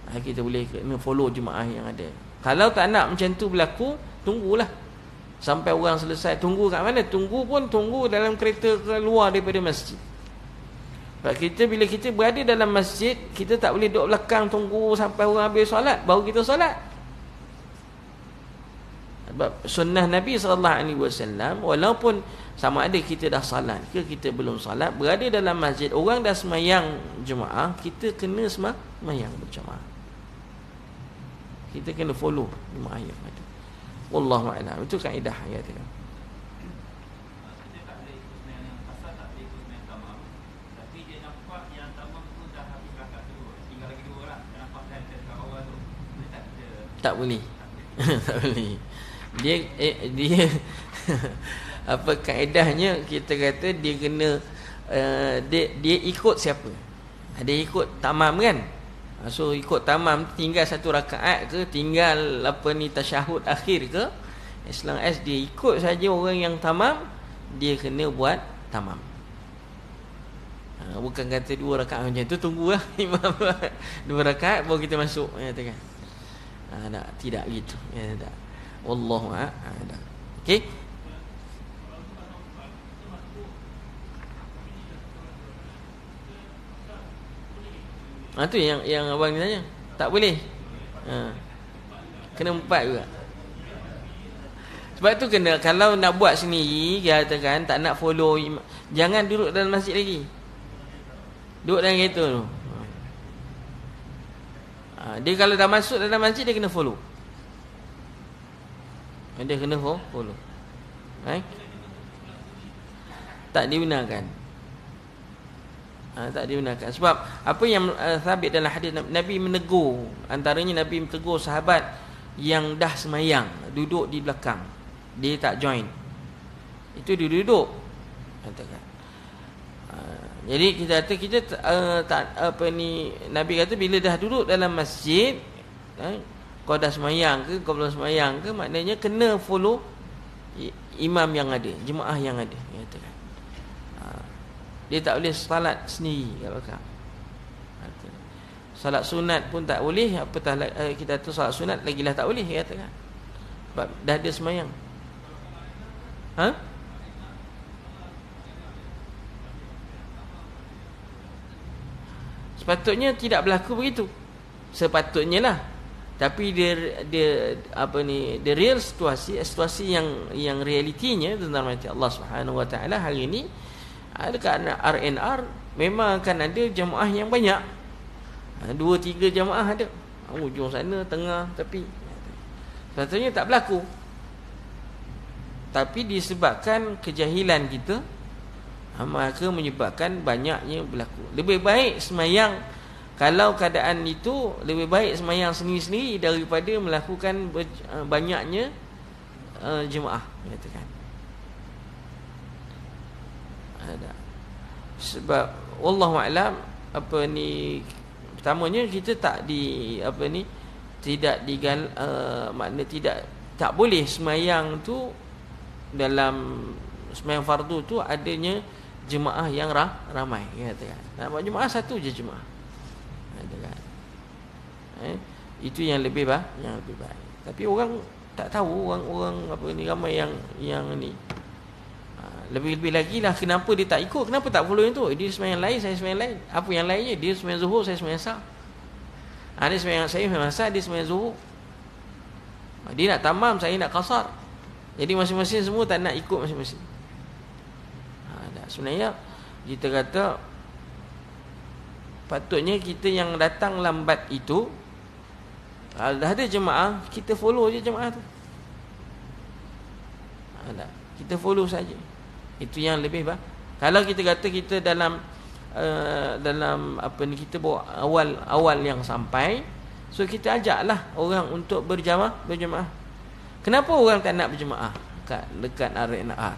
Kita boleh kena follow jemaah yang ada. Kalau tak nak macam tu berlaku, tunggulah sampai orang selesai. Tunggu kat mana? Tunggu dalam kereta keluar daripada masjid. Sebab kita, bila kita berada dalam masjid, kita tak boleh duduk belakang tunggu sampai orang habis solat baru kita solat. Sebab sunnah Nabi SAW, walaupun sama ada kita dah salat ke kita belum salat, berada dalam masjid, orang dah semayang jemaah, kita kena semayang berjemaah. Kita kena follow jemaah yang ada. Wallahu a'lam. Itu kaedah ya. Tak boleh. Tak boleh. Dia apa kaedahnya, kita kata dia kena dia ikut siapa? Dia ikut tamam kan? So ikut tamam, tinggal 1 rakaat ke, tinggal tasyahud akhir ke, as long as dia ikut saja orang yang tamam, dia kena buat tamam. Bukan kata 2 rakaat macam tu, tunggulah imam 2 rakaat baru kita masuk, katakan. Tidak gitu. Tak. Wallahu a'lam. Okey. Tu yang abang ni tanya. Tak boleh. Kena 4 juga. Sebab tu kena, kalau nak buat sendiri, katakan tak nak follow, jangan duduk dalam masjid lagi. Duduk dalam kereta tu. Dia kalau dah masuk dalam masjid, dia kena follow. Dia kena follow. Tak dibenarkan. Tak dibenarkan. Sebab apa yang sabit dalam hadis, Nabi menegur, antaranya Nabi menegur sahabat yang dah semayang, duduk di belakang, dia tak join. Itu dia duduk, katakan. Jadi kita kata kita Nabi kata bila dah duduk dalam masjid, kau dah semayang ke, kau belum semayang ke, maknanya kena follow imam yang ada, jemaah yang ada, katakan. Dia tak boleh salat sendiri kat belakang. Salat sunat pun tak boleh, apatah kita tu salat sunat lagilah tak boleh, katakan. Sebab dah ada semayang. Sepatutnya tidak berlaku begitu. Sepatutnya lah. Tapi dia apa ni, the real situasi yang realitinya tentang mati Allah Subhanahu Wa Taala hari ini dekat RNR memang akan ada jemaah yang banyak. 2-3 jemaah ada. Ujung sana, tengah, tepi. Sepatutnya tak berlaku. Tapi disebabkan kejahilan kita, maka menyebabkan banyaknya berlaku. Lebih baik semayang, kalau keadaan itu, lebih baik semayang sendiri-sendiri daripada melakukan banyaknya jemaah, katakan. Sebab wallahu a'lam, apa ni, pertamanya kita tak di apa ni, tidak makna tak boleh semayang tu, dalam semayang fardu tu adanya jemaah yang ramai, katakan. Nak buat jemaah satu je jemaah, katakan. Itu yang lebih baik. Tapi orang tak tahu, orang apa ni, ramai yang ni. Lebih-lebih lagi lah, kenapa dia tak ikut, kenapa tak follow yang tu? Dia semayang lain, saya semayang lain. Apa yang lainnya? Dia semayang zuhur, saya semayang asar. Dia semayang asar, dia semayang zuhur. Dia nak tamam, saya nak qasar. Jadi masing-masing semua tak nak ikut masing-masing. Sebenarnya kita kata patutnya kita yang datang lambat itu, kalau dah ada jemaah, kita follow je jemaah tu. Kita follow saja. Itu yang lebih kalau kita kata kita dalam apa ni, kita bawa awal yang sampai, so kita ajaklah orang untuk berjemaah. Kenapa orang tak nak berjemaah dekat RNR?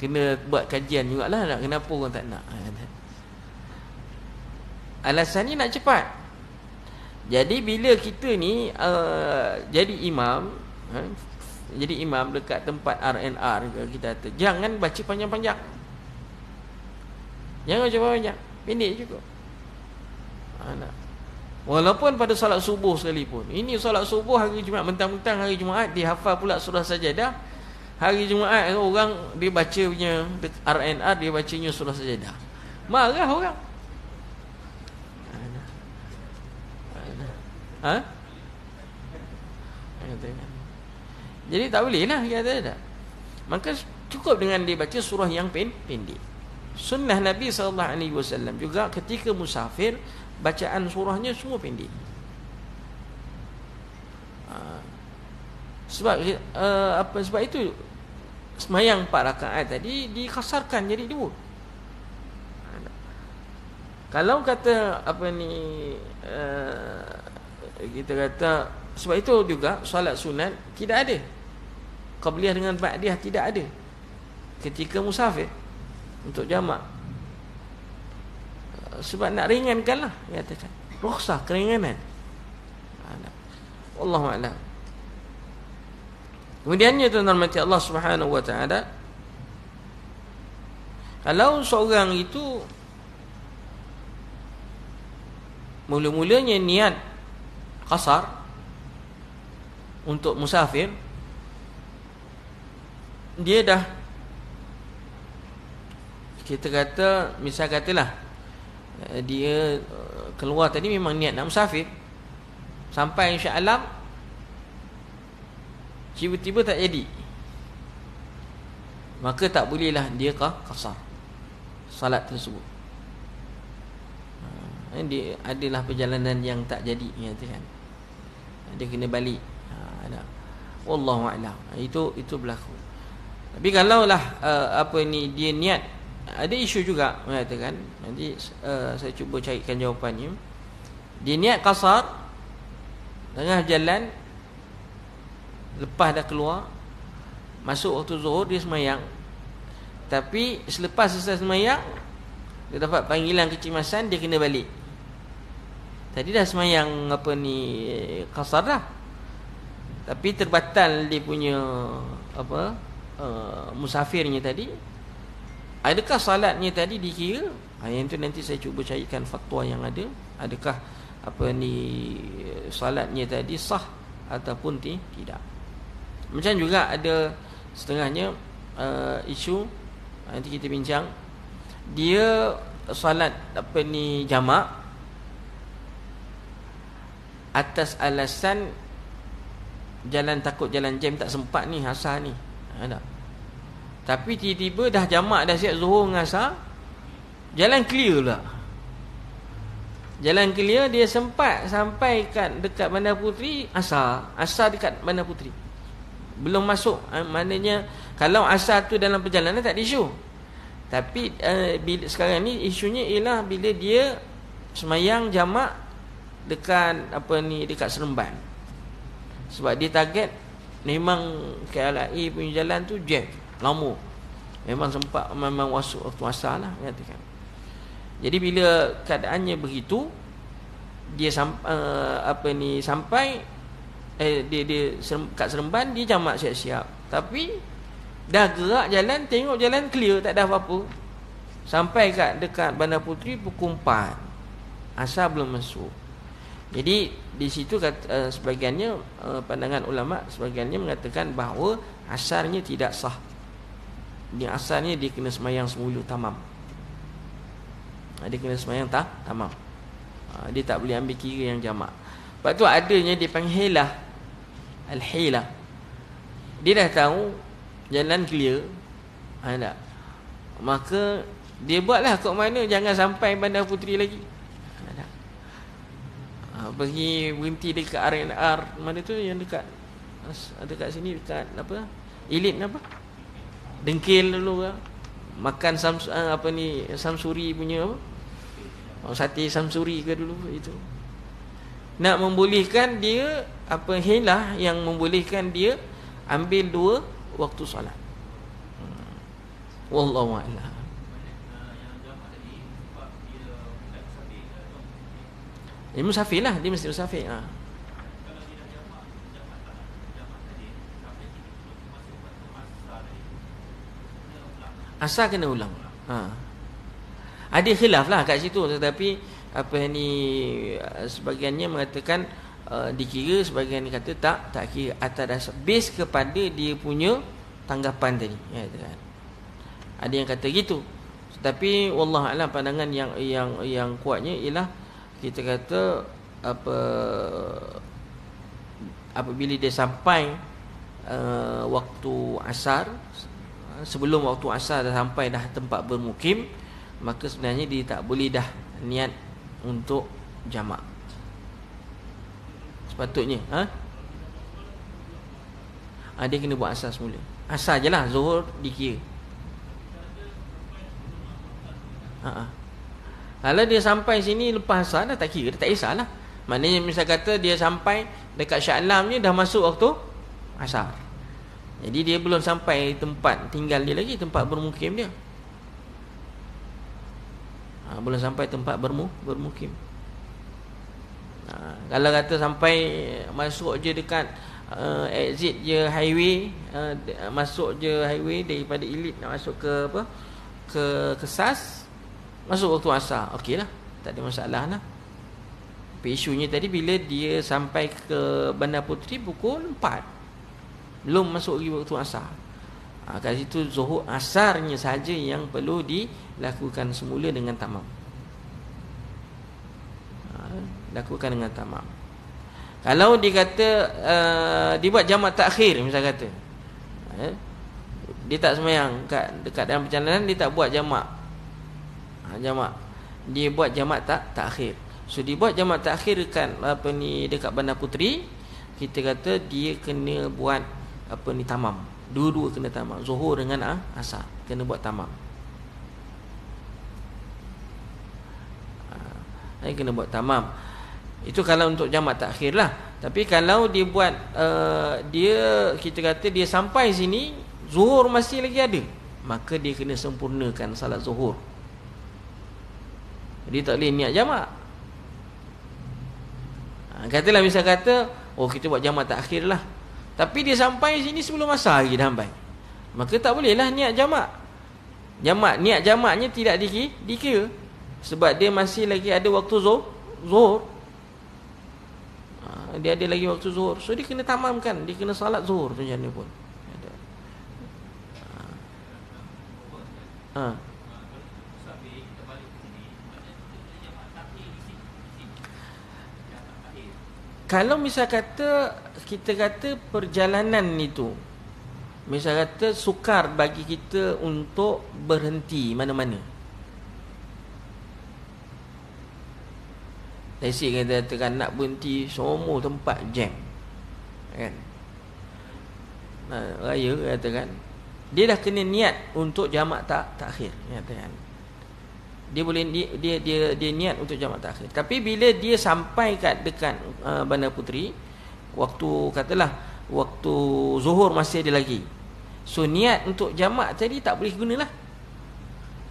Kena buat kajian jugalah, kenapa orang tak nak. Alasannya nak cepat. Jadi bila kita ni jadi imam dekat tempat RNR, kita kata jangan baca panjang-panjang. Jangan baca panjang, pendek cukup. Walaupun pada solat subuh sekalipun. Ini solat subuh hari Jumaat, mentang-mentang hari Jumaat dia hafal pula surah Sajadah. Hari Jumaat orang dia baca punya RNR, dia bacanya surah Sajadah. Marah orang. Jadi tak boleh lah, kata tak. Maka cukup dengan dia baca surah yang pendek. Sunnah Nabi SAW juga ketika musafir, bacaan surahnya semua pendek. Sebab itu semayang 4 rakaat tadi dikasarkan jadi 2. Kalau kata apa ni, kita kata, sebab itu juga solat sunat tidak ada qabliyah dengan ba'diyah, tidak ada ketika musafir untuk jamak. Sebab nak ringankan lah, katakan rukhsah, keringanan. Wallahu a'lam. Kemudiannya tuan-tuan mati Allah Subhanahu Wa Taala, kalau seorang itu mula-mulanya niat qasar untuk musafir, dia dah, kita kata, misal katalah dia keluar tadi memang niat nak musafir, sampai insya-Allah tiba-tiba tak jadi, maka tak bolehlah dia qasar salat tersebut. Dia adalah perjalanan yang tak jadi, kan, dia kena balik. Wallahu a'lam. Itu berlaku. Tapi kalaulah apa ni, dia niat, ada isu juga mengatakan, nanti saya cuba carikan jawapannya. Dia niat qasar tengah jalan, lepas dah keluar, masuk waktu zuhur, dia semayang. Tapi selepas selesai semayang, dia dapat panggilan kecimasan, dia kena balik. Tadi dah semayang apa ni, qasar dah, tapi terbatal dia punya apa, musafirnya tadi. Adakah salatnya tadi dikira? Yang itu nanti saya cuba carikan fatwa yang ada. Adakah apa ni, salatnya tadi sah ataupun tidak. Macam juga ada setengahnya isu, nanti kita bincang. Dia salat apa ni, jamak, atas alasan jalan takut jalan jam tak sempat ni asar ni. Tak. Tapi tiba-tiba dah jamak dah siap zuhur dengan asar, jalan clear pula. Jalan clear, dia sempat sampai dekat Bandar Puteri asar dekat Bandar Puteri. Belum masuk, maknanya kalau asar tu dalam perjalanan tak ada isu. Tapi bila sekarang ni isunya ialah bila dia semayang jamak dekat dekat Seremban. Sebab dia target memang KLIA punya jalan tu jam lama. Memang masuk waktu asar lah katakan. Jadi bila keadaannya begitu, dia sampai dia kat Seremban, dia jamak siap-siap. Tapi dah gerak jalan, tengok jalan clear, tak ada apa-apa. Sampai dekat Bandar Puteri pukul 4. Asar belum masuk. Jadi di situ sebagiannya pandangan ulama sebagiannya mengatakan bahawa asarnya tidak sah. Dia asarnya dia kena semayang semula tamam. Dia kena semayang tamam. Dia tak boleh ambil kira yang jamak. Sebab tu adanya dia panggil hilah. Al-hilah. Dia dah tahu jalan clear. Tak? Maka dia buatlah kat mana, jangan sampai Bandar Puteri lagi. Pergi berhenti dekat RNR mana tu yang dekat sini dekat Elite Dengkil dulu lah. Makan Samsuri punya sate Samsuri ke dulu itu. Nak membolehkan dia hilah yang membolehkan dia ambil 2 waktu solat. Wallahu a'lam. Dia musafir lah, dia mesti musafir. Asar kena ulang. Ada khilaf lah kat situ, tetapi sebagiannya mengatakan dikira, sebagian kata tak kira, atas dasar base kepada dia punya tanggapan tadi. Ada yang kata gitu. Tetapi wallahu a'lam, pandangan yang kuatnya ialah kita kata apabila dia sampai waktu asar, sebelum waktu asar dah sampai dah tempat bermukim, maka sebenarnya dia tak boleh dah niat untuk jamak. Sepatutnya dia kena buat asar semula. Asar je lah, zuhur dikira. Kalau dia sampai sini lepas asar dah tak kira, dah tak kisahlah. Maknanya misal kata dia sampai dekat Shah Alam ni dah masuk waktu asar. Jadi dia belum sampai tempat tinggal dia lagi, tempat bermukim dia. Belum sampai tempat bermukim. Kalau kata sampai masuk je dekat exit je highway, masuk je highway daripada Elite nak masuk ke ke SAS, masuk waktu asar, okeylah, tak ada masalah lah. Tapi isunya tadi bila dia sampai ke Bandar Puteri pukul 4, belum masuk lagi waktu asar. Kat situ zuhur asarnya saja yang perlu dilakukan semula dengan tamam. Lakukan dengan tamam. Kalau dia kata dia buat jamak takhir, misal kata dia tak semayang dekat dalam perjalanan, dia tak buat jamak. Dia buat jamak takhir. So dia buat jamak takhir dekat dekat Bandar Puteri, kita kata dia kena buat tamam. Dua-dua kena tamam. Zuhur dengan asar kena buat tamam. Kena buat tamam. Itu kalau untuk jamak takhir lah. Tapi kalau dia buat kita kata dia sampai sini zuhur masih lagi ada, maka dia kena sempurnakan salat zuhur. Dia tak boleh niat jamak. Katalah misal kata kita buat jamak takhir lah, tapi dia sampai sini sebelum asar lagi dah sampai, maka tak bolehlah niat jamak. Niat jamaknya tidak dikira, sebab dia masih lagi ada waktu zuhur. Dia ada lagi waktu zuhur, so dia kena tamamkan, dia kena salat zuhur tu macam ni pun. Kalau misal kata kita kata perjalanan itu, misal kata sukar bagi kita untuk berhenti mana-mana. Let's kita katakan nak berhenti semua tempat jam, kan? Raya katakan dia dah kena niat untuk jamak takhir, katakan. Dia boleh dia niat untuk jamak takhir. Tapi bila dia sampai kat dekat Bandar Puteri, waktu katalah waktu zuhur masih ada lagi. So niat untuk jamak tadi tak boleh gunalah.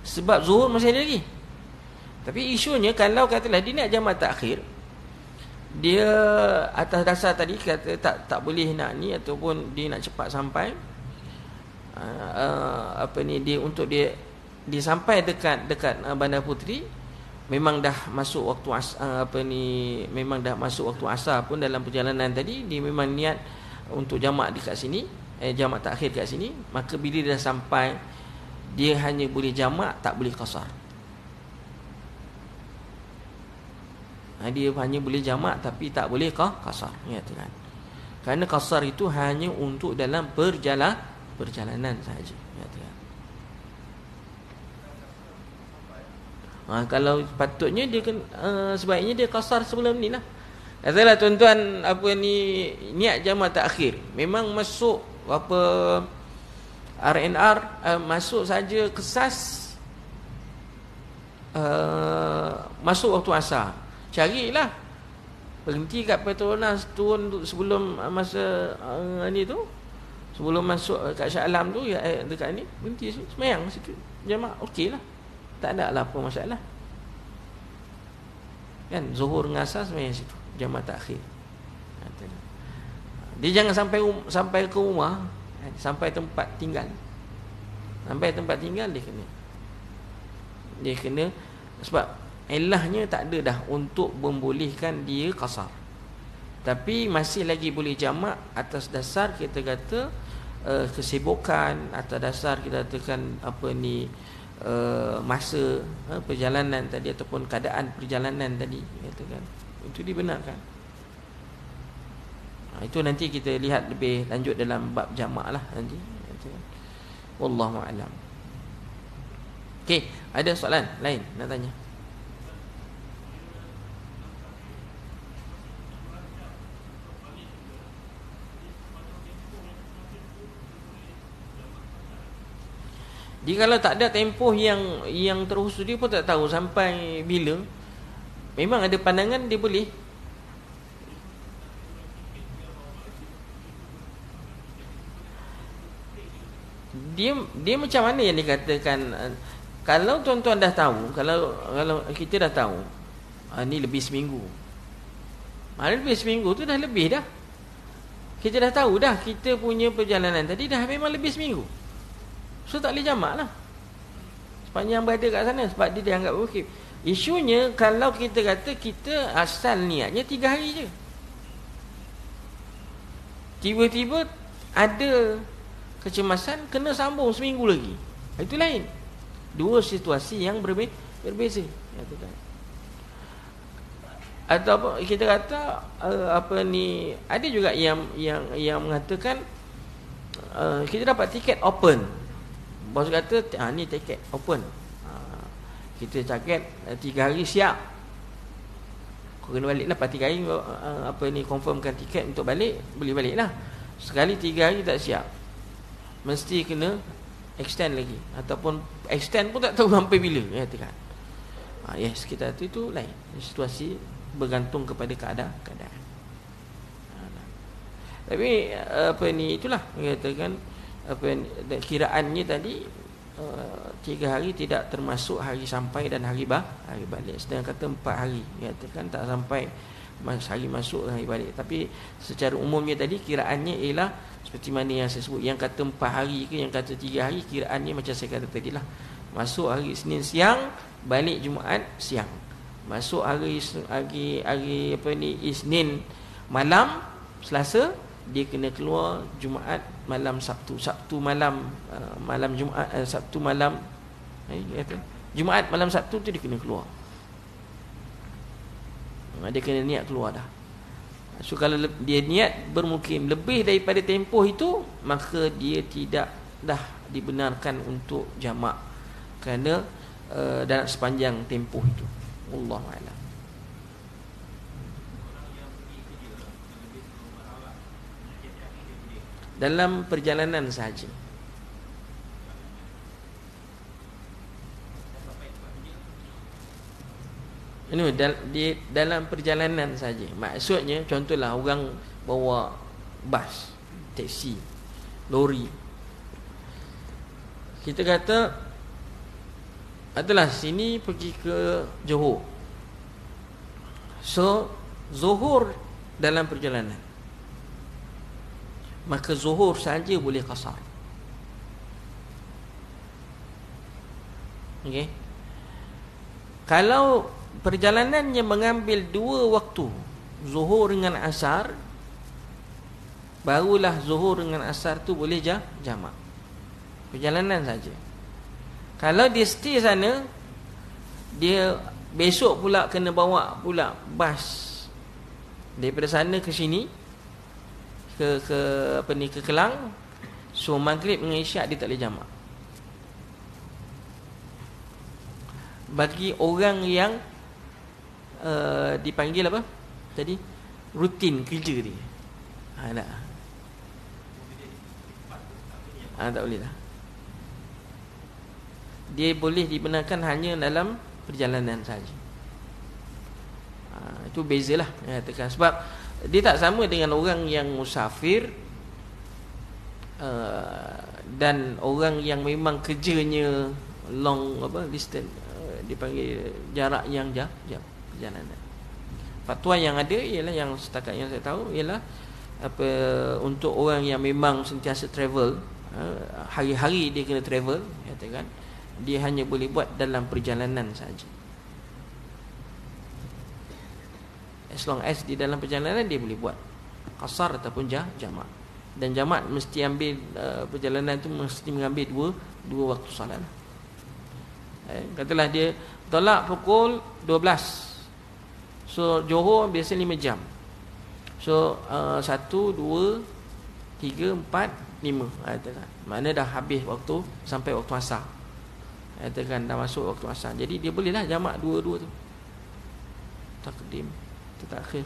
Sebab zuhur masih ada lagi. Tapi isunya kalau katalah dia nak jamak takhir, dia atas dasar tadi kata tak boleh nak ni, ataupun dia nak cepat sampai, dia untuk dia sampai dekat Bandar Puteri, memang dah masuk waktu memang dah masuk waktu asar pun dalam perjalanan tadi, dia memang niat untuk jamak dekat sini, jamak takhir kat sini, maka bila dia dah sampai, dia hanya boleh jamak, tak boleh qasar. Dia hanya boleh jamak tapi tak boleh qasar, ya kan? Kerana qasar itu hanya untuk dalam perjalanan sahaja, ya kan? Kalau patutnya dia sebaiknya dia qasar sebelum ni lah. Katalah tuan-tuan niat jamak takhir, memang masuk RNR, masuk saja kesas, masuk waktu asar, carilah berhenti kat Petronas, turun sebelum masa ni tu, sebelum masuk kat Shah Alam tu, ya, dekat ni berhenti semayang situ jamak, okey lah, tak ada lah apa masalah, kan? Zuhur dengan asar semayang situ, jamak takhir. Dia jangan sampai ke rumah, sampai tempat tinggal, dia kena sebab ilahnya tak ada dah untuk membolehkan dia qasar, tapi masih lagi boleh jamak atas dasar kita kata kesibukan, atas dasar kita katakan masa perjalanan tadi, ataupun keadaan perjalanan tadi, katakan itu dibenarkan. Itu nanti kita lihat lebih lanjut dalam bab jamak lah nanti, katakan. Wallahu a'lam. Okey, ada soalan lain nak tanya? Dia kalau tak ada tempoh yang terkhusus, dia pun tak tahu sampai bila. Memang ada pandangan dia boleh. Dia macam mana yang dikatakan, kalau tuan-tuan dah tahu, kalau kita dah tahu ni lebih seminggu. Lebih seminggu tu dah lebih dah. Kita dah tahu dah kita punya perjalanan tadi dah memang lebih seminggu. So tak boleh jamak lah sepanjang berada kat sana, sebab dia dianggap okey. Isunya kalau kita kata kita asal niatnya 3 hari je, tiba-tiba ada kecemasan kena sambung seminggu lagi, itu lain. Dua situasi yang berbeza, atau kita kata ada juga yang mengatakan kita dapat tiket open. Bos kata ni tiket open, kita target 3 hari siap, kau kena balik lah 3 hari, confirmkan tiket untuk balik, boleh balik lah. Sekali 3 hari tak siap, mesti kena extend lagi, ataupun extend pun tak tahu sampai bila, katakan. Yes, kita itu lain situasi, bergantung kepada keadaan. Tapi itulah katakan kiraannya tadi 3 hari tidak termasuk hari sampai dan hari balik. Sedang kata 4 hari, katakan tak sampai hari masuk hari balik. Tapi secara umumnya tadi kiraannya ialah seperti mana yang saya sebut, yang kata 4 hari ke yang kata 3 hari, kiraannya macam saya kata tadi lah, masuk hari Senin siang, balik Jumaat siang. Masuk hari Isnin malam, Selasa dia kena keluar, Jumaat malam, Sabtu malam, malam Jumaat, Sabtu malam, Jumaat malam Sabtu tu dia kena keluar. Dia kena niat keluar dah. So kalau dia niat bermukim lebih daripada tempoh itu, maka dia tidak dah dibenarkan untuk jamak kerana dalam sepanjang tempoh itu. Wallahu a'lam. Dalam perjalanan sahaja. Ini dalam perjalanan saja. Maksudnya contohlah orang bawa bas, teksi, lori. Kita kata adalah sini pergi ke Johor. So Zuhur dalam perjalanan, maka Zuhur saja boleh qasar. Okey. Kalau perjalanannya mengambil 2 waktu, Zuhur dengan Asar, barulah Zuhur dengan Asar tu boleh jamak. Perjalanan saja. Kalau dia stay sana, dia besok pula kena bawa pula bas daripada sana ke sini, ke apa ni, ke Kelang. So maghrib dengan isyak dia tak boleh jamak. Bagi orang yang dipanggil apa tadi, rutin kerja dia, tak boleh lah. Dia boleh dibenarkan hanya dalam perjalanan saja. Itu bezalah katakan, sebab dia tak sama dengan orang yang musafir dan orang yang memang kerjanya long distance, dipanggil jarak yang jauh perjalanan. Fatwa yang ada ialah, yang setakat yang saya tahu ialah untuk orang yang memang sentiasa travel, hari-hari dia kena travel, katakan, dia hanya boleh buat dalam perjalanan saja. As long as di dalam perjalanan dia boleh buat qasar ataupun jamak. Dan jamak mesti ambil perjalanan itu mesti mengambil dua waktu solat. Katalah dia tolak pukul 12. So Johor biasa 5 jam. So 1, 2, 3, 4, 5 katakan. Mana dah habis waktu sampai waktu asar. Katakan dah masuk waktu asar. Jadi dia bolehlah jamak dua-dua tu. Takdim, takhir.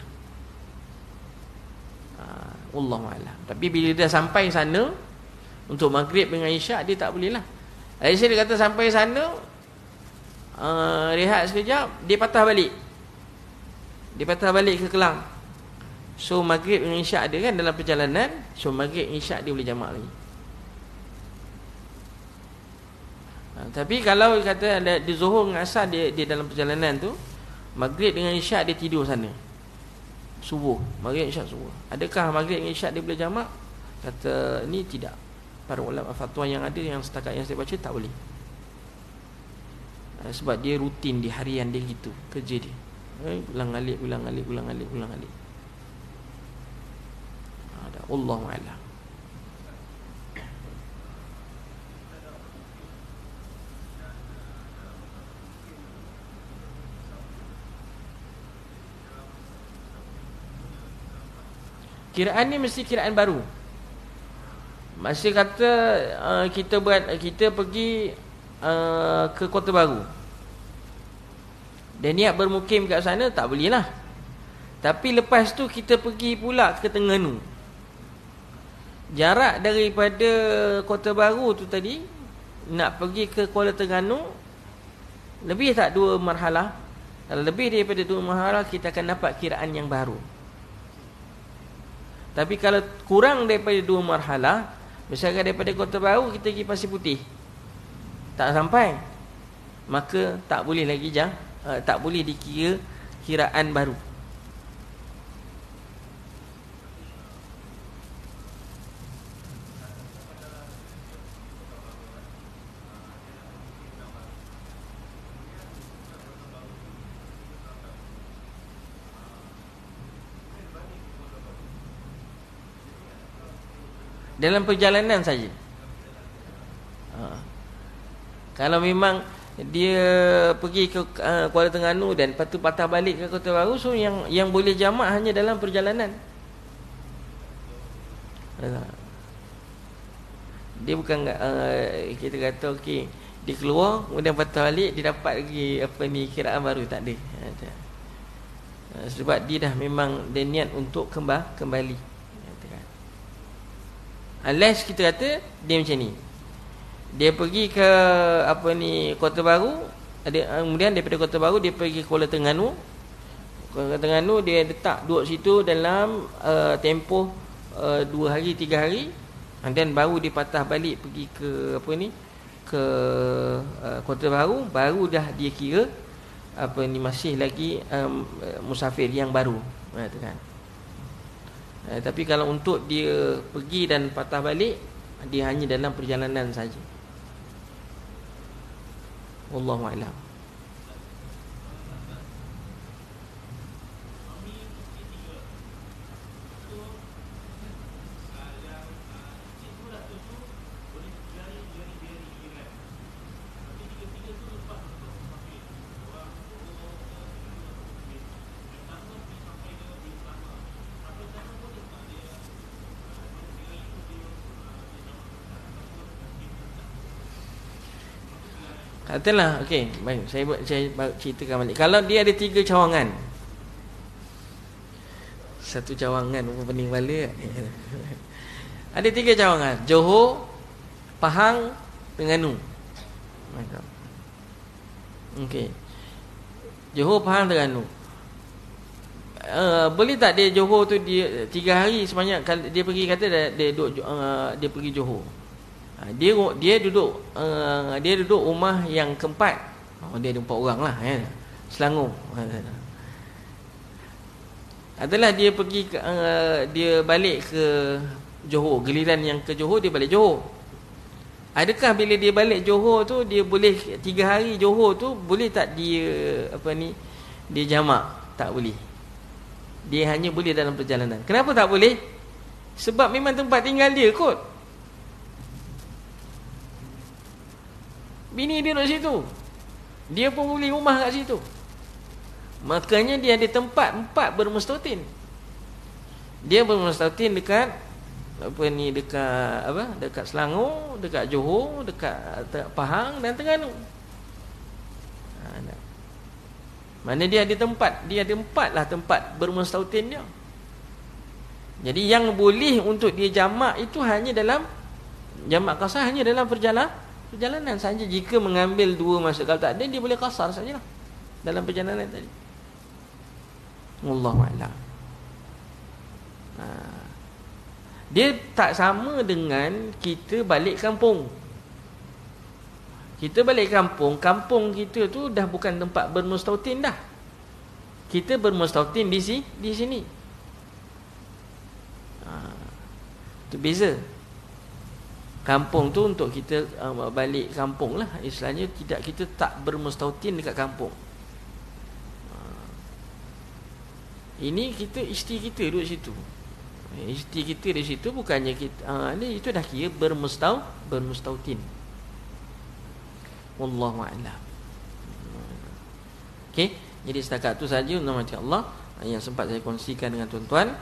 Wallahu a'lam. Tapi bila dia sampai sana untuk maghrib dengan isyak, dia tak boleh lah. Aisyah dia kata sampai sana, rehat sekejap, dia patah balik. Dia patah balik ke Kelang. So maghrib dengan isyak dia kan dalam perjalanan. So maghrib dengan isyak dia boleh jamak lagi. Tapi kalau kata ada di Zuhur dengan Asar, dia dalam perjalanan tu, maghrib dengan isyak dia tidur sana, subuh, maghrib isyak subuh. Adakah maghrib dengan isyak dia boleh jamak? Kata ni tidak. Para ulama fatwa yang ada, yang setakat yang saya baca, tak boleh. Sebab dia rutin di harian dia gitu, kerja dia. Ulang-alik. Allahu a'lam. Kiraan ni mesti kiraan baru. Masih kata kita pergi ke Kota Baru, dan niat bermukim kat sana, tak boleh lah. Tapi lepas tu kita pergi pula ke Terengganu. Jarak daripada Kota Baru tu tadi nak pergi ke Kuala Terengganu, lebih tak 2 marhalah? Kalau lebih daripada 2 marhalah, kita akan dapat kiraan yang baru. Tapi kalau kurang daripada 2 marhalah, misalkan daripada Kota Baru kita pergi Pasir Putih, tak sampai, maka tak boleh lagi tak boleh dikira kiraan baru. Dalam perjalanan saja. Kalau memang dia pergi ke Kuala Terengganu dan lepas tu patah balik ke Kota Baru, so yang boleh jamak hanya dalam perjalanan. Dia bukan kita kata okey, dia keluar kemudian patah balik dia dapat lagi kiraan baru, tak ada. Sebab dia dah memang dia niat untuk kembali. Unless kita kata dia macam ni, dia pergi ke Kota Baru, kemudian daripada Kota Baru dia pergi Kuala Terengganu. Kuala Terengganu dia duduk situ dalam tempoh 2 hari 3 hari, dan baru dia patah balik pergi ke ke Kota Baru, baru dah dia kira masih lagi musafir yang baru, kan. Tapi kalau untuk dia pergi dan patah balik, dia hanya dalam perjalanan saja. Wallahu a'lam. Katalah, okey, baik, saya ceritakan balik. Kalau dia ada 3 cawangan, satu cawangan pening kepala. Ada 3 cawangan, Johor, Pahang, Terengganu. Okey, Johor, Pahang, Terengganu. Boleh tak dia Johor tu dia 3 hari sebanyak dia pergi, kata dia pergi Johor. Dia duduk rumah yang keempat. Dia ada 4 orang lah, kan? Selangor. Adalah dia pergi dia balik ke Johor, giliran yang ke Johor dia balik Johor. Adakah bila dia balik Johor tu dia boleh 3 hari Johor tu, boleh tak dia dia jamak? Tak boleh. Dia hanya boleh dalam perjalanan. Kenapa tak boleh? Sebab memang tempat tinggal dia kot. Bini dia duduk situ, dia pun beli rumah kat situ. Makanya dia ada tempat 4 bermustautin. Dia bermustautin dekat dekat Selangor, dekat Johor, dekat Pahang dan Terengganu. Mana dia ada 4 lah tempat bermustautin dia. Jadi yang boleh untuk dia jamak itu hanya dalam jamak qasar, hanya dalam perjalanan saja. Jika mengambil 2 masa, kalau tak ada dia boleh qasar sajalah dalam perjalanan tadi. Wallahu a'lam. Dia tak sama dengan kita balik kampung. Kita balik kampung, kampung kita tu dah bukan tempat bermustautin dah. Kita bermustautin di sini. Itu beza. Kampung tu untuk kita balik kampung lah, istilahnya. Tidak, kita tak bermustautin dekat kampung. Ini kita, isteri kita duduk situ. Isteri kita di situ, bukannya kita itu dah kira bermustautin. Wallahu a'lam. Okey, jadi setakat tu saja nama Allah yang sempat saya kongsikan dengan tuan-tuan.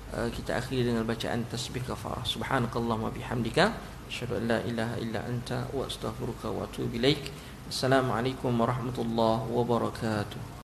Kita akhiri dengan bacaan tasbih kafarah. Subhanakallahumma bihamdika, asyhadu an la ilaha illa anta wa astaghfiruka wa atubu ilaik. Assalamualaikum warahmatullahi wabarakatuh.